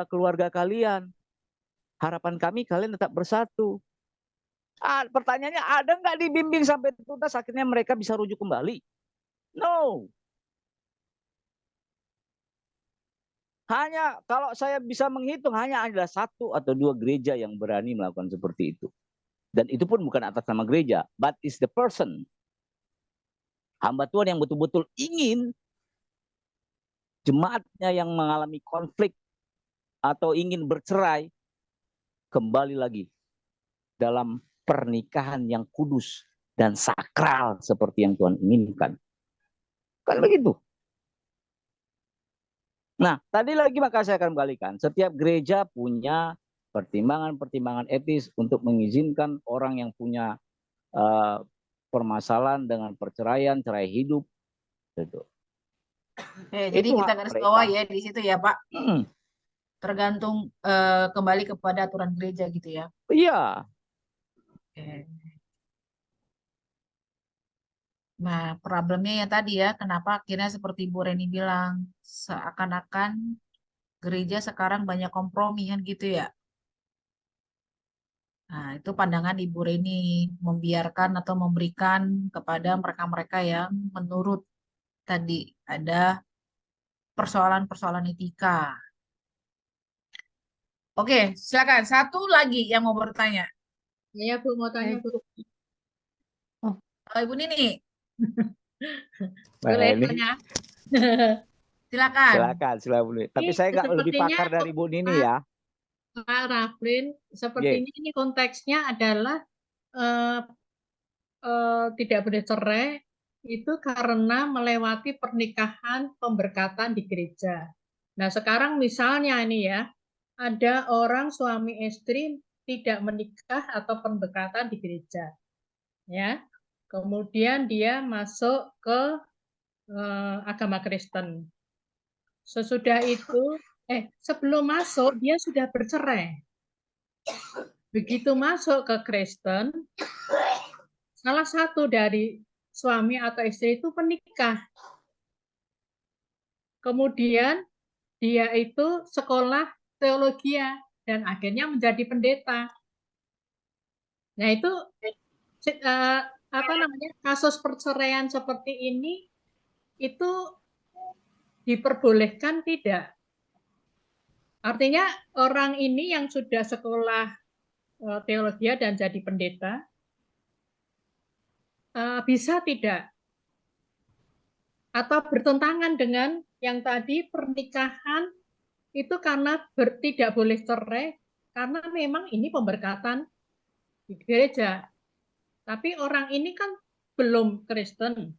keluarga kalian. Harapan kami kalian tetap bersatu. Pertanyaannya, ada nggak dibimbing sampai tuntas akhirnya mereka bisa rujuk kembali? No. Hanya kalau saya bisa menghitung hanya ada 1 atau 2 gereja yang berani melakukan seperti itu. Dan itu pun bukan atas nama gereja, but is the person. Hamba Tuhan yang betul-betul ingin jemaatnya yang mengalami konflik atau ingin bercerai kembali lagi dalam pernikahan yang kudus dan sakral seperti yang Tuhan inginkan. Kan begitu. Nah, tadi lagi maka saya akan kembalikan. Setiap gereja punya pertimbangan-pertimbangan etis untuk mengizinkan orang yang punya permasalahan dengan perceraian, cerai hidup. Gitu. Jadi kita garis bawah ya di situ ya Pak. Tergantung kembali kepada aturan gereja gitu ya. Iya. Nah, problemnya ya tadi ya, kenapa akhirnya seperti Bu Reni bilang, seakan-akan gereja sekarang banyak kompromi kan gitu ya. Nah, itu pandangan Ibu Reni, membiarkan atau memberikan kepada mereka-mereka yang menurut tadi ada persoalan-persoalan etika. Oke, silakan. Satu lagi yang mau bertanya. Ya, Bu, mau tanya, Bu. Oh, Ibu Nini, Boleh ini tanya? silakan. silakan. Tapi Ini saya nggak lebih sepertinya pakar dari Bu Nini ya. Pak Raflin, sepertinya ini konteksnya adalah eh, tidak boleh cerai itu karena melewati pernikahan pemberkatan di gereja. Nah, sekarang misalnya ini ya, ada orang suami istri tidak menikah atau pemberkatan di gereja. Ya. Kemudian dia masuk ke agama Kristen. Sesudah itu, sebelum masuk dia sudah bercerai. Begitu masuk ke Kristen, salah satu dari suami atau istri itu menikah. Kemudian dia itu sekolah teologi dan akhirnya menjadi pendeta. Nah, itu kasus perceraian seperti ini itu diperbolehkan tidak? Artinya orang ini yang sudah sekolah teologi dan jadi pendeta bisa tidak? Atau bertentangan dengan yang tadi pernikahan itu karena tidak boleh cerai karena memang ini pemberkatan di gereja. Tapi orang ini kan belum Kristen,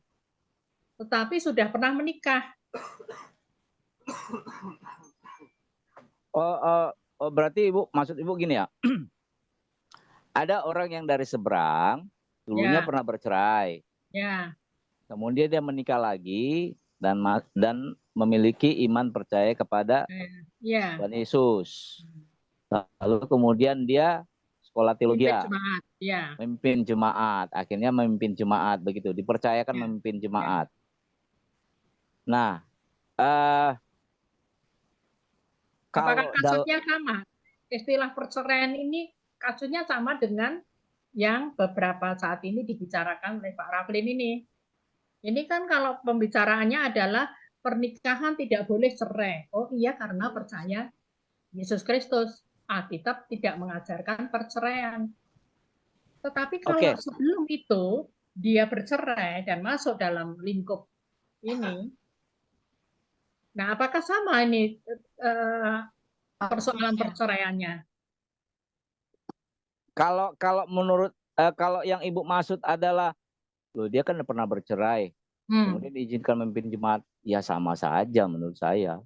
tetapi sudah pernah menikah. Berarti Ibu, maksud Ibu gini ya. Ada orang yang dari seberang, dulunya pernah bercerai. Ya. Kemudian dia menikah lagi dan memiliki iman percaya kepada Tuhan Yesus. Lalu kemudian dia sekolah teologi, memimpin jemaat, akhirnya memimpin jemaat begitu, dipercayakan memimpin jemaat. Nah, apakah kasusnya sama? Istilah perceraian ini kasusnya sama dengan yang beberapa saat ini dibicarakan oleh Pak Raflin ini. Ini kan kalau pembicaraannya adalah pernikahan tidak boleh cerai. Oh iya, karena percaya Yesus Kristus. Alkitab tidak mengajarkan perceraian. Tetapi kalau sebelum itu dia bercerai dan masuk dalam lingkup ini, nah apakah sama ini persoalan perceraiannya? Kalau menurut kalau yang Ibu maksud adalah, loh dia kan pernah bercerai, kemudian diizinkan memimpin jemaat, ya sama saja menurut saya.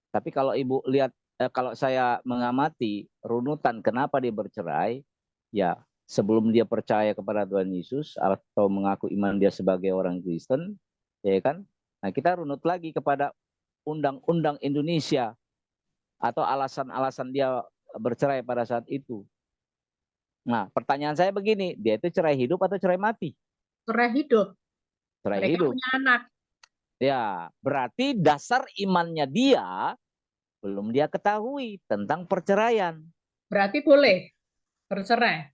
Tapi kalau Ibu lihat, kalau saya mengamati runutan kenapa dia bercerai, ya sebelum dia percaya kepada Tuhan Yesus atau mengaku iman dia sebagai orang Kristen, ya kan? Nah kita runut lagi kepada undang-undang Indonesia atau alasan-alasan dia bercerai pada saat itu. Nah, pertanyaan saya begini, dia itu cerai hidup atau cerai mati? Cerai hidup. Cerai mereka hidup. Punya anak. Ya, berarti dasar imannya dia belum dia ketahui tentang perceraian. Berarti boleh bercerai.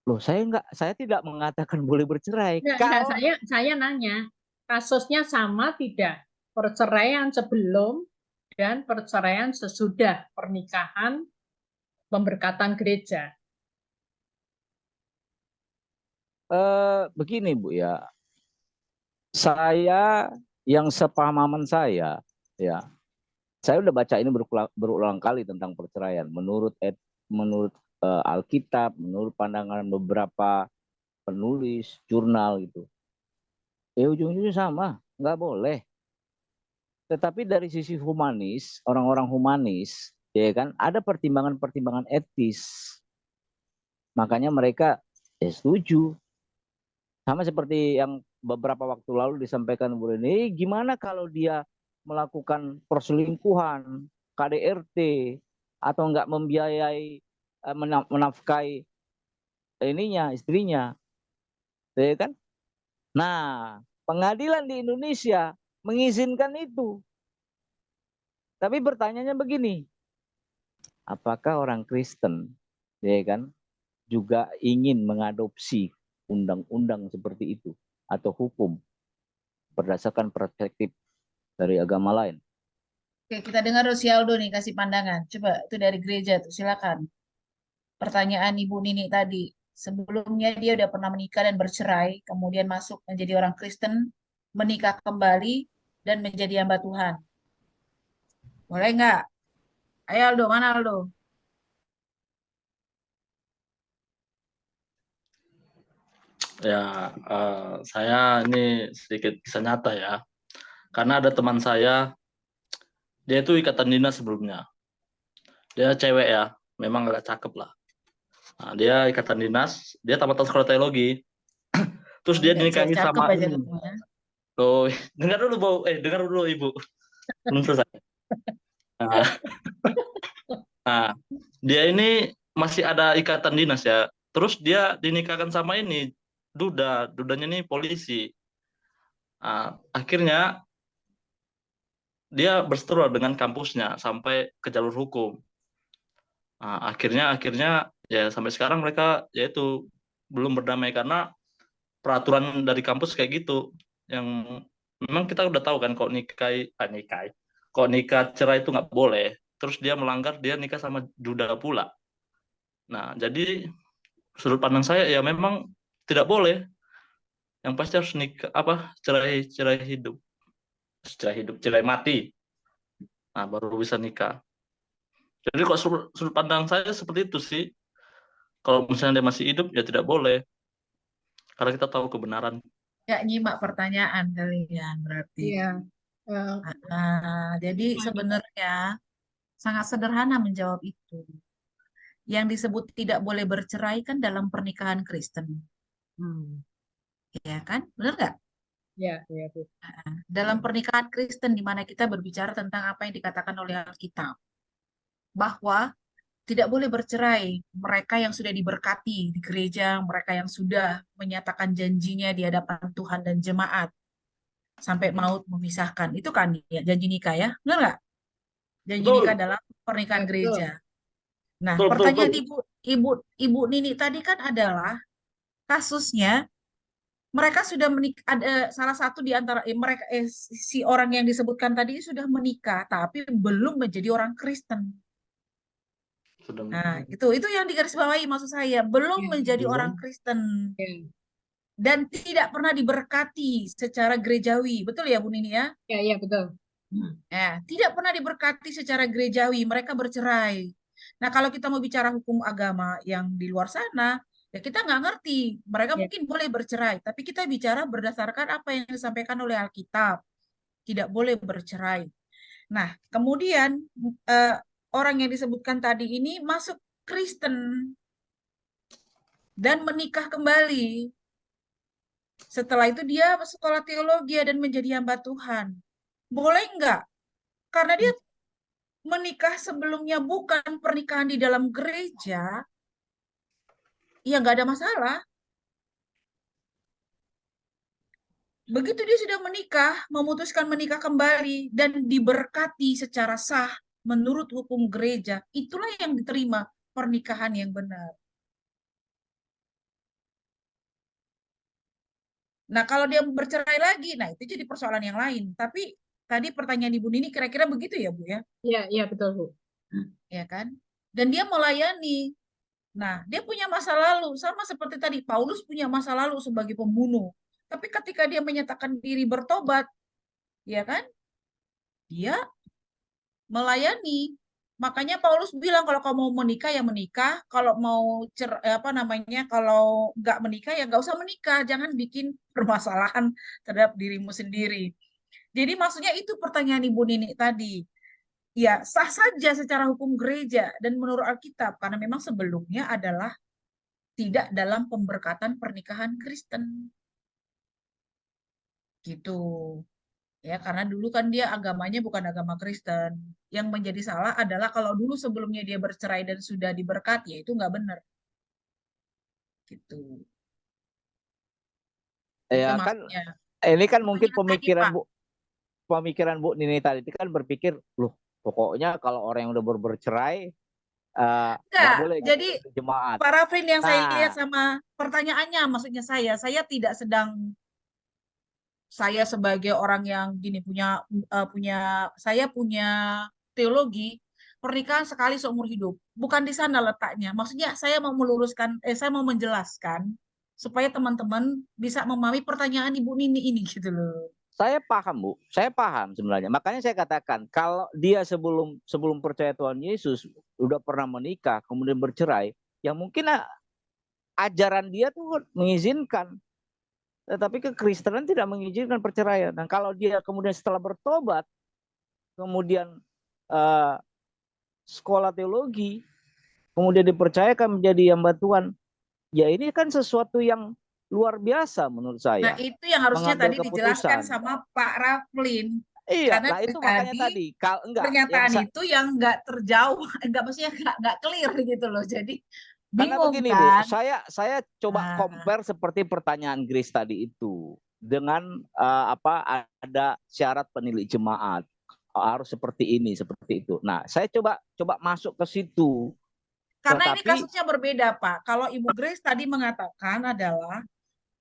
Loh, saya tidak mengatakan boleh bercerai. Enggak, saya nanya, kasusnya sama tidak? Perceraian sebelum dan perceraian sesudah pernikahan pemberkatan gereja. Begini Bu ya, saya yang sepemahaman saya, ya, saya udah baca ini berulang kali tentang perceraian. Menurut Alkitab, menurut pandangan beberapa penulis jurnal gitu, ujung-ujungnya sama, nggak boleh. Tetapi dari sisi humanis, orang-orang humanis, ya kan, ada pertimbangan-pertimbangan etis. Makanya mereka setuju. Sama seperti yang beberapa waktu lalu disampaikan Bu Reni, gimana kalau dia melakukan perselingkuhan, KDRT, atau enggak membiayai, menafkahi istrinya, ya kan? Nah, pengadilan di Indonesia mengizinkan itu. Tapi pertanyaannya begini, apakah orang Kristen, ya kan, juga ingin mengadopsi undang-undang seperti itu atau hukum berdasarkan perspektif dari agama lain? Oke, kita dengar Rosialdo nih kasih pandangan. Coba itu dari gereja tuh, silakan. pertanyaan Ibu Nini tadi. Sebelumnya dia udah pernah menikah dan bercerai, kemudian masuk menjadi orang Kristen, menikah kembali, dan menjadi hamba Tuhan. Boleh nggak? Ayo Aldo, mana Aldo? Ya, saya ini sedikit kisah nyata ya. Karena ada teman saya, dia itu ikatan dinas sebelumnya. Dia cewek ya, memang agak cakep lah. Nah, dia ikatan dinas, dia tamatan sekolah teologi. Terus dia dinikahi Cakep sama aja ini. katanya. Oh, dengar dulu, Bu. Dengar dulu, Ibu. Belum selesai. Nah, dia ini masih ada ikatan dinas ya. Terus dia dinikahkan sama ini, dudanya ini polisi. Nah, akhirnya dia berseteru dengan kampusnya sampai ke jalur hukum. Nah, akhirnya ya sampai sekarang mereka yaitu belum berdamai karena peraturan dari kampus kayak gitu. Yang memang kita udah tahu kan kok kok nikah cerai itu nggak boleh. Terus dia melanggar, dia nikah sama duda pula. Nah, jadi sudut pandang saya ya memang tidak boleh. Yang pasti harus nikah cerai hidup, cerai mati. Nah, baru bisa nikah. Jadi kok sudut pandang saya seperti itu sih. Kalau misalnya dia masih hidup ya tidak boleh. Karena kita tahu kebenaran. Ya, nyimak pertanyaan kalian berarti. Iya. Jadi sebenarnya sangat sederhana menjawab itu. Yang disebut tidak boleh bercerai kan dalam pernikahan Kristen. Ya kan? Benar nggak? Ya, ya, Bu. Dalam pernikahan Kristen di mana kita berbicara tentang apa yang dikatakan oleh Alkitab. Bahwa tidak boleh bercerai mereka yang sudah diberkati di gereja, mereka yang sudah menyatakan janjinya di hadapan Tuhan dan jemaat sampai maut memisahkan. Itu kan ya, janji nikah ya, benar nggak? Janji Betul. nikah dalam pernikahan Ya, betul. gereja. Nah, Betul, pertanyaan betul. Ibu Nini tadi kan adalah kasusnya mereka sudah menikah, ada salah satu di antara mereka si orang yang disebutkan tadi sudah menikah tapi belum menjadi orang Kristen. Nah, itu yang digarisbawahi maksud saya, belum menjadi orang Kristen dan tidak pernah diberkati secara gerejawi. Betul ya, Bu Nini ya? Ya, ya, betul. Tidak pernah diberkati secara gerejawi, mereka bercerai. Nah, kalau kita mau bicara hukum agama yang di luar sana, ya kita nggak ngerti. Mereka mungkin boleh bercerai, tapi kita bicara berdasarkan apa yang disampaikan oleh Alkitab. Tidak boleh bercerai. Nah, kemudian orang yang disebutkan tadi ini masuk Kristen dan menikah kembali. Setelah itu dia sekolah teologi dan menjadi hamba Tuhan. Boleh nggak? Karena dia menikah sebelumnya bukan pernikahan di dalam gereja, ya nggak ada masalah. Begitu dia sudah menikah, memutuskan menikah kembali, dan diberkati secara sah menurut hukum gereja, itulah yang diterima pernikahan yang benar. Nah, kalau dia bercerai lagi, nah itu jadi persoalan yang lain. Tapi tadi pertanyaan Ibu Nini kira-kira begitu ya, Bu ya? Iya, iya, betul, Bu. Ya kan? Dan dia melayani. Nah, dia punya masa lalu. Sama seperti tadi, Paulus punya masa lalu sebagai pembunuh. Tapi ketika dia menyatakan diri bertobat, ya kan? Dia melayani. Makanya Paulus bilang kalau kamu mau menikah ya menikah, kalau mau kalau nggak menikah ya nggak usah menikah, jangan bikin permasalahan terhadap dirimu sendiri. Jadi maksudnya itu pertanyaan Ibu Nini tadi. Ya sah saja secara hukum gereja dan menurut Alkitab karena memang sebelumnya adalah tidak dalam pemberkatan pernikahan Kristen. Gitu. Ya, karena dulu kan dia agamanya bukan agama Kristen. Yang menjadi salah adalah kalau dulu sebelumnya dia bercerai dan sudah diberkati, ya itu nggak benar. Gitu. Ya Itu kan, maksudnya. ini kan mungkin Tadi, Pak. pemikiran Bu Nini tadi itu kan berpikir, loh pokoknya kalau orang yang udah bercerai nggak boleh Jadi jemaat. Pak Raflin yang saya lihat sama pertanyaannya, maksudnya saya tidak sedang saya sebagai orang yang gini punya saya punya teologi pernikahan sekali seumur hidup. Bukan di sana letaknya. Maksudnya saya mau meluruskan, saya mau menjelaskan supaya teman-teman bisa memahami pertanyaan Ibu Nini ini gitu loh. Saya paham, Bu. Saya paham sebenarnya. Makanya saya katakan, kalau dia sebelum percaya Tuhan Yesus udah pernah menikah, kemudian bercerai, ya mungkin ajaran dia tuh mengizinkan. Tetapi kekristenan tidak mengizinkan perceraian. Dan kalau dia kemudian setelah bertobat, kemudian sekolah teologi, kemudian dipercayakan menjadi hamba Tuhan, ya ini kan sesuatu yang luar biasa menurut Nah, saya. itu yang harusnya Mengambil tadi dijelaskan keputusan. sama Pak Raflin. Iya, Karena nah dari itu makanya tadi. Enggak, pernyataan itu yang nggak terjauh, enggak maksudnya nggak clear gitu loh. Jadi karena bingung begini, Bu, kan. saya coba Nah, compare seperti pertanyaan Grace tadi itu dengan ada syarat penilik jemaat harus seperti ini, seperti itu. Nah, saya coba masuk ke situ. karena ini Tetapi kasusnya berbeda, Pak. Kalau Ibu Grace tadi mengatakan adalah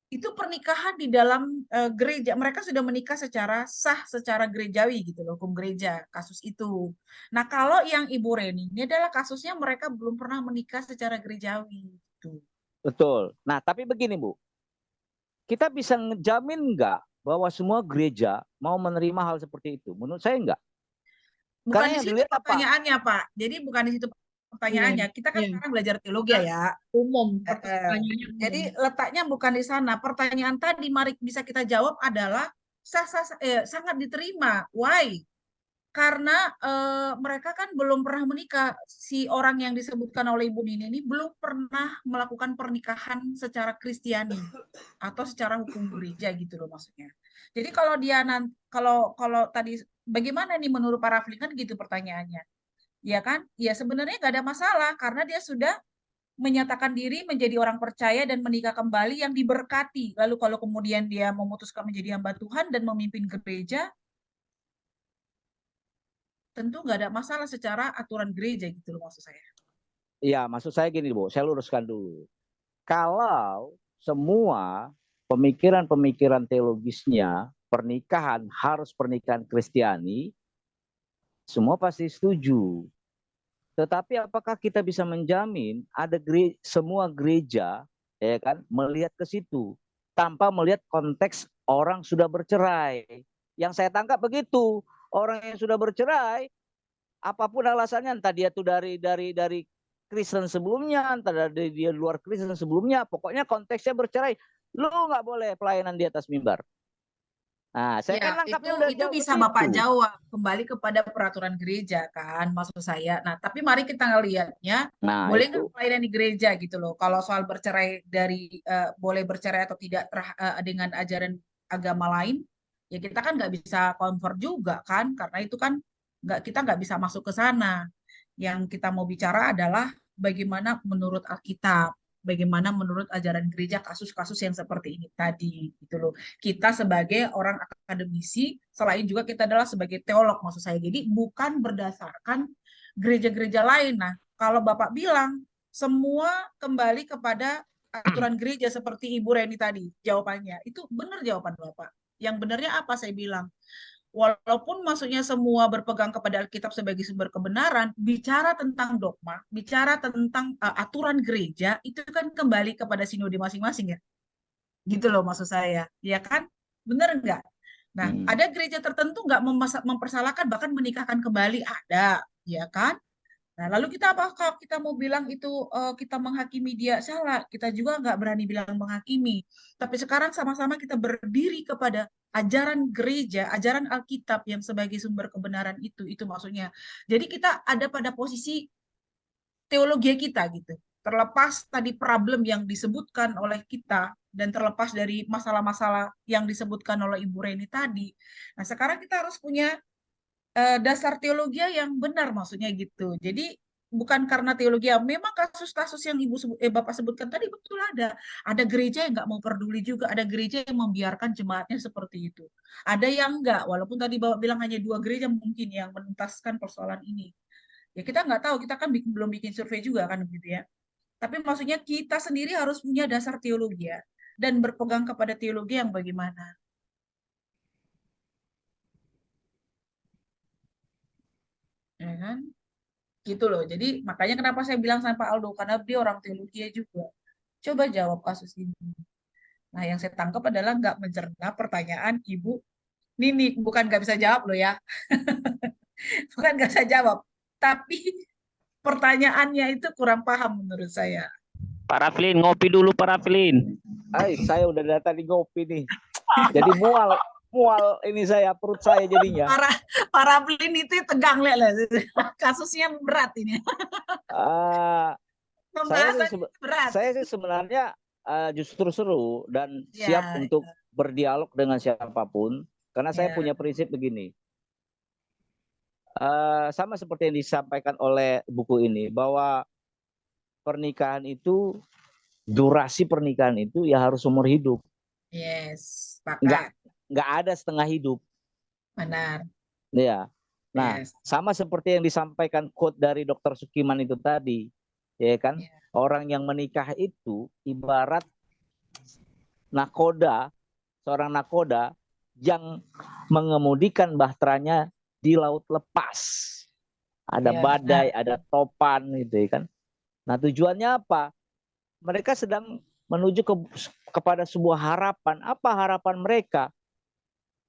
itu pernikahan di dalam gereja. Mereka sudah menikah secara sah, secara gerejawi gitu loh, hukum gereja, kasus itu. Nah, kalau yang Ibu Reni, ini adalah kasusnya mereka belum pernah menikah secara gerejawi. Gitu. betul. Nah, tapi begini, Bu. Kita bisa ngejamin nggak bahwa semua gereja mau menerima hal seperti itu? Menurut saya enggak. Bukan Karena di yang situ dilihat apa? pertanyaannya, Pak. Jadi bukan di situ pertanyaannya. Kita kan sekarang belajar teologi ya. Umum, pertanyaannya Jadi umum. letaknya bukan di sana. Pertanyaan tadi mari bisa kita jawab adalah sangat diterima. Why? Karena mereka kan belum pernah menikah. Si orang yang disebutkan oleh Ibu Nini ini belum pernah melakukan pernikahan secara Kristiani atau secara hukum gereja gitu loh maksudnya. Jadi kalau dia kalau tadi bagaimana nih menurut para Rafli kan gitu pertanyaannya. Ya kan? Ya sebenarnya nggak ada masalah karena dia sudah menyatakan diri menjadi orang percaya dan menikah kembali yang diberkati. Lalu kalau kemudian dia memutuskan menjadi hamba Tuhan dan memimpin gereja, tentu nggak ada masalah secara aturan gereja gitu loh maksud saya. Iya, maksud saya gini, Bu. Saya luruskan dulu. Kalau semua pemikiran-pemikiran teologisnya pernikahan harus pernikahan Kristiani, semua pasti setuju. Tetapi apakah kita bisa menjamin ada semua gereja ya kan melihat ke situ tanpa melihat konteks orang sudah bercerai? Yang saya tangkap begitu. Orang yang sudah bercerai, apapun alasannya, entah dia tuh dari Kristen sebelumnya, entah dari dia luar Kristen sebelumnya, pokoknya konteksnya bercerai, lu nggak boleh pelayanan di atas mimbar. Nah, saya kan nangkapnya udah itu jauh ke bisa situ. Bapak jawab kembali kepada peraturan gereja kan maksud saya. Nah, tapi mari kita ngelihatnya boleh nggak pelayanan di gereja gitu loh. Kalau soal bercerai dari boleh bercerai atau tidak dengan ajaran agama lain, ya kita kan nggak bisa convert juga kan karena itu kan kita nggak bisa masuk ke sana. Yang kita mau bicara adalah bagaimana menurut Alkitab, bagaimana menurut ajaran gereja kasus-kasus yang seperti ini tadi gitu loh. Kita sebagai orang akademisi, selain juga kita adalah sebagai teolog maksud saya. Jadi bukan berdasarkan gereja-gereja lain. Nah, kalau Bapak bilang semua kembali kepada aturan gereja seperti Ibu Reni tadi, jawabannya itu benar jawaban Bapak. Yang benarnya apa saya bilang? Walaupun maksudnya semua berpegang kepada Alkitab sebagai sumber kebenaran, bicara tentang dogma, bicara tentang aturan gereja, itu kan kembali kepada sinode masing-masing ya. Gitu loh maksud saya. Ya kan? Bener nggak? Nah, ada gereja tertentu nggak mempersalahkan bahkan menikahkan kembali, ada. Ya kan? Nah, lalu kita apakah kita mau bilang itu kita menghakimi dia salah? Kita juga nggak berani bilang menghakimi. Tapi sekarang sama-sama kita berdiri kepada ajaran gereja, ajaran Alkitab yang sebagai sumber kebenaran itu maksudnya. Jadi kita ada pada posisi teologi kita gitu. Terlepas tadi problem yang disebutkan oleh kita dan terlepas dari masalah-masalah yang disebutkan oleh Ibu Reni tadi. Nah, sekarang kita harus punya dasar teologi yang benar maksudnya gitu. Jadi bukan karena teologi, memang kasus-kasus yang Bapak sebutkan tadi betul ada. Ada gereja yang nggak mau peduli juga, ada gereja yang membiarkan jemaatnya seperti itu. Ada yang enggak, walaupun tadi Bapak bilang hanya 2 gereja mungkin yang menuntaskan persoalan ini. Ya kita nggak tahu, kita kan belum bikin survei juga kan begitu ya. Tapi maksudnya kita sendiri harus punya dasar teologi ya, dan berpegang kepada teologi yang bagaimana. Ya kan? Gitu loh. Jadi makanya kenapa saya bilang sama Pak Aldo, karena dia orang teologi juga. Coba jawab kasus ini. Nah, yang saya tangkap adalah nggak mencerna pertanyaan Ibu Nini. Bukan nggak bisa jawab loh ya. Bukan nggak bisa jawab. Tapi pertanyaannya itu kurang paham menurut saya. Pak Raflin, ngopi dulu Pak Raflin. Saya udah dari tadi ngopi nih. Jadi mual ini saya, perut saya jadinya. Para Raflin itu tegang lihat. Kasusnya berat ini. Saya sih sebenarnya justru seru dan siap untuk berdialog dengan siapapun, karena saya punya prinsip begini. Sama seperti yang disampaikan oleh buku ini, bahwa pernikahan itu, durasi pernikahan itu ya harus seumur hidup. Yes, nggak ada setengah hidup. Benar. Ya. Nah, sama seperti yang disampaikan quote dari Dr. Sukiman itu tadi, ya kan? Orang yang menikah itu ibarat nakoda, seorang nakoda yang mengemudikan bahteranya di laut lepas. Ada badai, ada topan gitu ya kan. Nah, tujuannya apa? Mereka sedang menuju kepada sebuah harapan. Apa harapan mereka?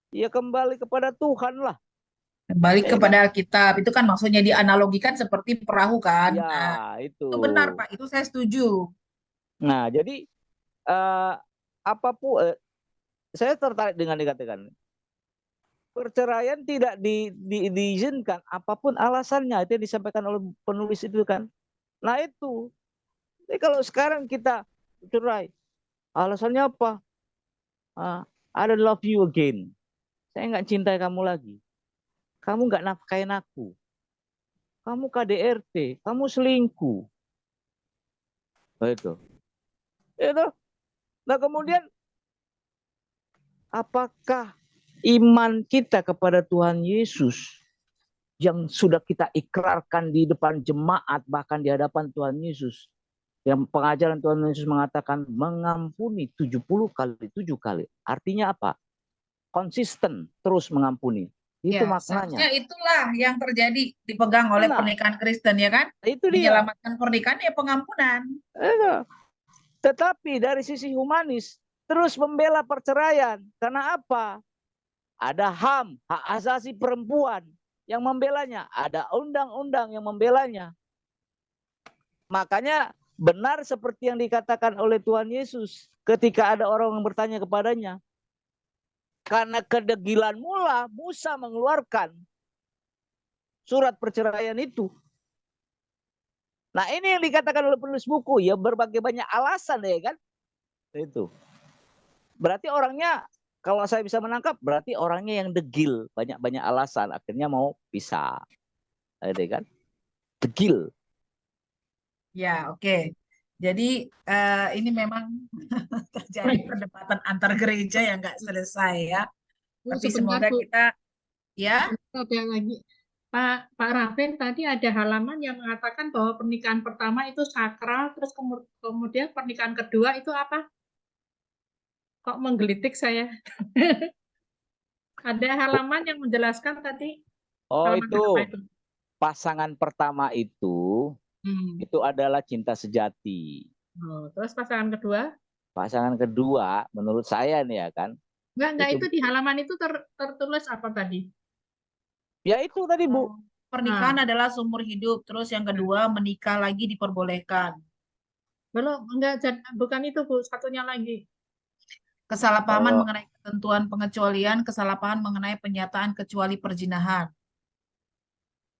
Ya kembali kepada Tuhan lah. Kembali kepada Alkitab. Itu kan maksudnya dianalogikan seperti perahu kan. Ya, nah, itu benar Pak, itu saya setuju. Nah, jadi apapun saya tertarik dengan dikatakan perceraian tidak diizinkan apapun alasannya, itu yang disampaikan oleh penulis itu kan. Nah itu, jadi kalau sekarang kita cerai, alasannya apa? I don't love you again. Saya nggak cintai kamu lagi. Kamu nggak nafkain aku. Kamu KDRT, kamu selingkuh. Itu. Nah kemudian apakah iman kita kepada Tuhan Yesus yang sudah kita ikrarkan di depan jemaat, bahkan di hadapan Tuhan Yesus, yang pengajaran Tuhan Yesus mengatakan mengampuni 70 kali 7 kali. Artinya apa? Konsisten terus mengampuni. Itu maknanya. Itulah yang terjadi dipegang oleh pernikahan Kristen ya kan? Itu dia. Menyelamatkan pernikahan ya pengampunan. Tetapi dari sisi humanis terus membela perceraian. Karena apa? Ada HAM, hak asasi perempuan yang membelanya. Ada undang-undang yang membelanya. Makanya benar seperti yang dikatakan oleh Tuhan Yesus ketika ada orang yang bertanya kepadanya. Karena kedegilan mula Musa mengeluarkan surat perceraian itu. Nah ini yang dikatakan oleh penulis buku. Ya berbagai banyak alasan ya kan. Itu. Berarti orangnya, kalau saya bisa menangkap, berarti orangnya yang degil. Banyak-banyak alasan. Akhirnya mau pisah. Gitu kan. Degil. Ya oke. Jadi ini memang terjadi perdebatan antar gereja yang nggak selesai ya. Tapi semoga kita ya. Ada lagi. Pak Rafin tadi ada halaman yang mengatakan bahwa pernikahan pertama itu sakral, terus kemudian pernikahan kedua itu apa? Kok menggelitik saya? Ada halaman yang menjelaskan tadi. Oh itu pasangan pertama itu adalah cinta sejati. Terus pasangan kedua? Pasangan kedua menurut saya nih ya kan. Enggak itu di halaman itu tertulis apa tadi? Ya itu tadi Bu. Pernikahan adalah seumur hidup. Terus yang kedua menikah lagi diperbolehkan. Belum, bukan itu Bu, satunya lagi. Kesalahpahaman mengenai ketentuan pengecualian, kesalahpahaman mengenai penyataan kecuali perzinahan.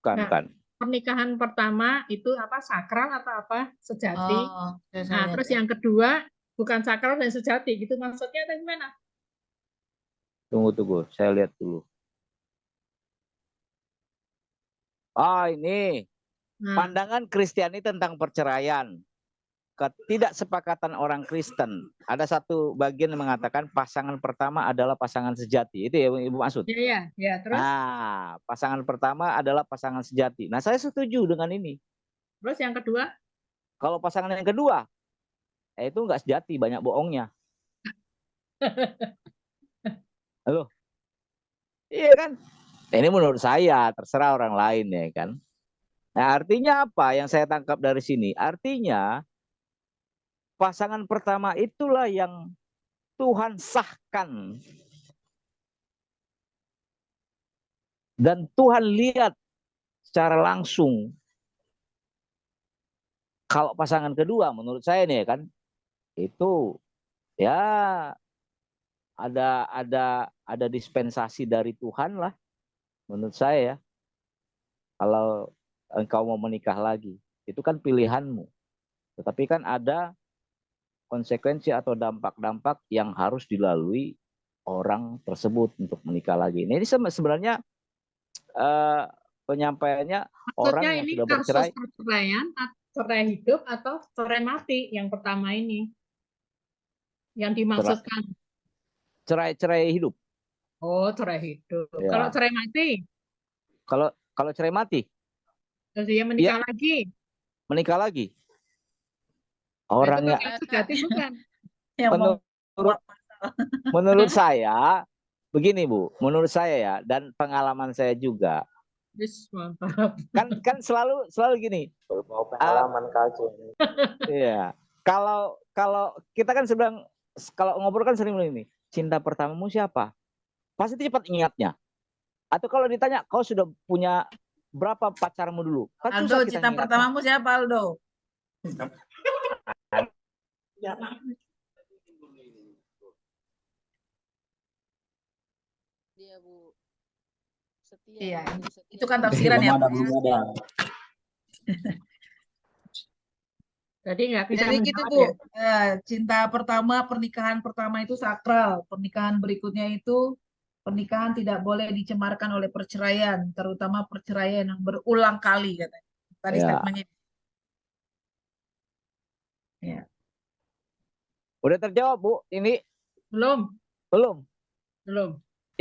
Bukan. Pernikahan pertama itu apa, sakral atau apa, sejati. Nah, terus yang kedua bukan sakral dan sejati, gitu maksudnya atau gimana? Tunggu, saya lihat dulu. Ini pandangan Kristiani tentang perceraian. Ketidaksepakatan orang Kristen. Ada satu bagian yang mengatakan pasangan pertama adalah pasangan sejati. Itu ya Ibu maksud? Iya, terus? Nah, pasangan pertama adalah pasangan sejati. Nah, saya setuju dengan ini. Terus yang kedua? Kalau pasangan yang kedua, itu enggak sejati, banyak bohongnya. Halo? Iya kan? Ini menurut saya, terserah orang lain ya kan. Nah, artinya apa yang saya tangkap dari sini? Artinya pasangan pertama itulah yang Tuhan sahkan. Dan Tuhan lihat secara langsung. Kalau pasangan kedua menurut saya nih kan, itu ya ada dispensasi dari Tuhan lah menurut saya ya. Kalau engkau mau menikah lagi, itu kan pilihanmu. Tetapi kan ada konsekuensi atau dampak-dampak yang harus dilalui orang tersebut untuk menikah lagi. Ini sebenarnya penyampaiannya orang Maksudnya yang ini sudah kasus bercerai, perceraian, cerai hidup atau cerai mati yang pertama ini yang dimaksudkan. cerai hidup. Oh, cerai hidup. Kalau Ya. cerai mati, Kalau cerai mati, terus dia menikah lagi. menikah lagi. Nah, itu Orangnya kakak sejati bukan? menurut saya begini Bu, menurut saya ya, dan pengalaman saya juga. Yes, mantap. Kan selalu gini. Mau pengalaman kaji. Iya. Kalau kita kan sedang kalau ngobrol kan sering bilang ini, cinta pertamamu siapa? Pasti cepat ingatnya. Atau kalau ditanya, kau sudah punya berapa pacarmu dulu? Kan Aldo, cinta pertamamu siapa Aldo? Dia Bu setia. Iya, Setia. itu kan tafsiran ya. Jadi nggak bisa Jadi gitu menjawab Bu, ya? cinta pertama, pernikahan pertama itu sakral. Pernikahan berikutnya itu pernikahan tidak boleh dicemarkan oleh perceraian, terutama perceraian yang berulang kali katanya. Tadi Ya. statementnya. Ya. Udah terjawab Bu? Ini Belum.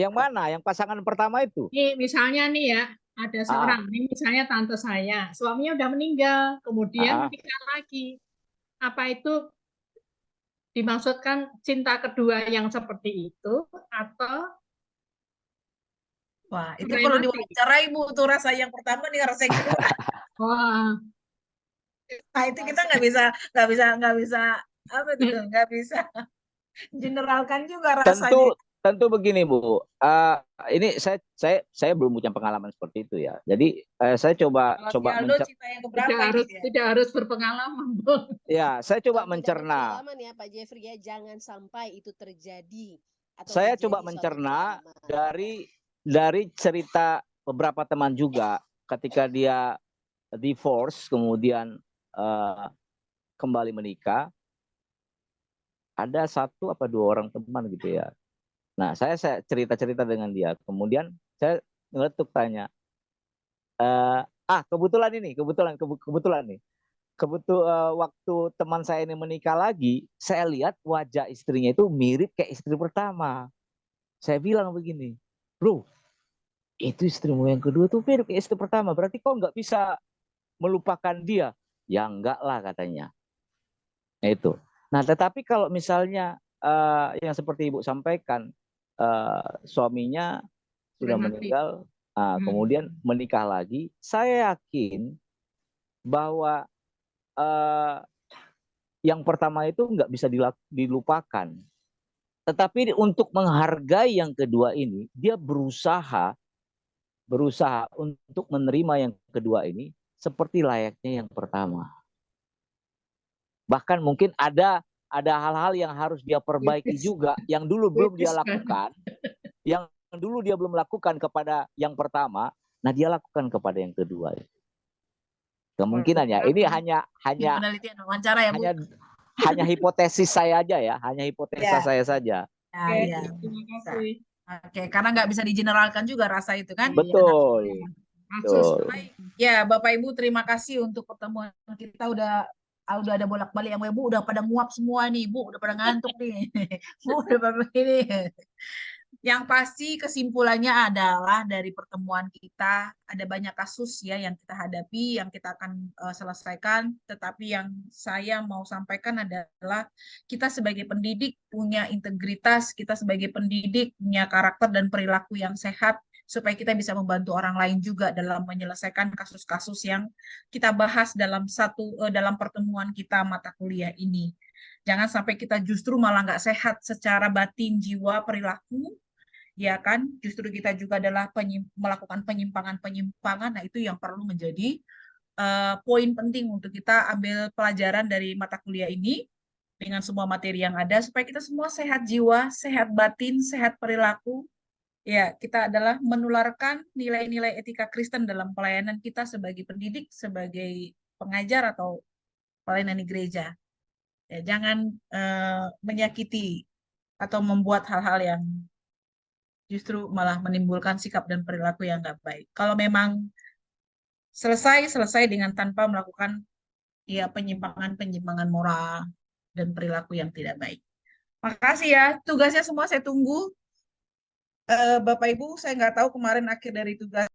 Yang mana? Yang pasangan pertama itu? Ini misalnya nih ya, ada seorang, ini misalnya tante saya, suaminya udah meninggal, kemudian menikah lagi. Apa itu dimaksudkan cinta kedua yang seperti itu atau Wah, itu perlu diwawancarai Bu, tuh rasa yang pertama nih rasa yang kedua. Wah. Nah, itu kita nggak bisa apa itu nggak bisa generalkan juga rasanya. Tentu begini Bu, ini saya belum punya pengalaman seperti itu ya. Jadi saya coba tidak harus berpengalaman Bu. Ya, saya coba mencerna. Ya Pak Jeffrey ya, jangan sampai itu terjadi. Saya coba mencerna dari cerita beberapa teman juga ketika dia divorce kemudian kembali menikah, ada 1 apa 2 orang teman gitu ya. Nah, saya cerita dengan dia. Kemudian saya ngeletuk tanya, kebetulan nih. Waktu teman saya ini menikah lagi, saya lihat wajah istrinya itu mirip kayak istri pertama. Saya bilang begini, bro, itu istrimu yang kedua tuh mirip kayak istri pertama. Berarti kau nggak bisa melupakan dia. Ya enggak lah katanya. Nah, itu. Nah, tetapi kalau misalnya yang seperti Ibu sampaikan, suaminya sudah meninggal, kemudian menikah lagi, saya yakin bahwa yang pertama itu nggak bisa dilupakan. Tetapi untuk menghargai yang kedua ini, dia berusaha untuk menerima yang kedua ini seperti layaknya yang pertama. Bahkan mungkin ada hal-hal yang harus dia perbaiki juga yang dulu belum dia lakukan, yang dulu dia belum lakukan kepada yang pertama, nah dia lakukan kepada yang kedua. Kemungkinannya ini hanya penelitian wawancara ya Bu. Hanya hipotesis saya aja ya, hanya hipotesa saya saja. Terima kasih. Oke, karena nggak bisa digeneralkan juga rasa itu kan. Betul. Ya, Bapak Ibu terima kasih untuk pertemuan kita udah ada bolak-balik yang Bu udah pada nguap semua nih, Bu udah pada ngantuk nih. Bu udah pada ini. Yang pasti kesimpulannya adalah dari pertemuan kita ada banyak kasus ya yang kita hadapi, yang kita akan selesaikan. Tetapi yang saya mau sampaikan adalah kita sebagai pendidik punya integritas, kita sebagai pendidik punya karakter dan perilaku yang sehat, supaya kita bisa membantu orang lain juga dalam menyelesaikan kasus-kasus yang kita bahas dalam pertemuan kita mata kuliah ini. Jangan sampai kita justru malah nggak sehat secara batin, jiwa, perilaku, ya kan? Justru kita juga adalah melakukan penyimpangan-penyimpangan. Nah, itu yang perlu menjadi poin penting untuk kita ambil pelajaran dari mata kuliah ini dengan semua materi yang ada, supaya kita semua sehat jiwa, sehat batin, sehat perilaku. Ya, kita adalah menularkan nilai-nilai etika Kristen dalam pelayanan kita sebagai pendidik, sebagai pengajar atau pelayanan di gereja. Ya, jangan menyakiti atau membuat hal-hal yang justru malah menimbulkan sikap dan perilaku yang nggak baik. Kalau memang selesai dengan tanpa melakukan ya penyimpangan moral dan perilaku yang tidak baik. Makasih ya, tugasnya semua saya tunggu. Bapak Ibu, saya nggak tahu kemarin akhir dari tugas.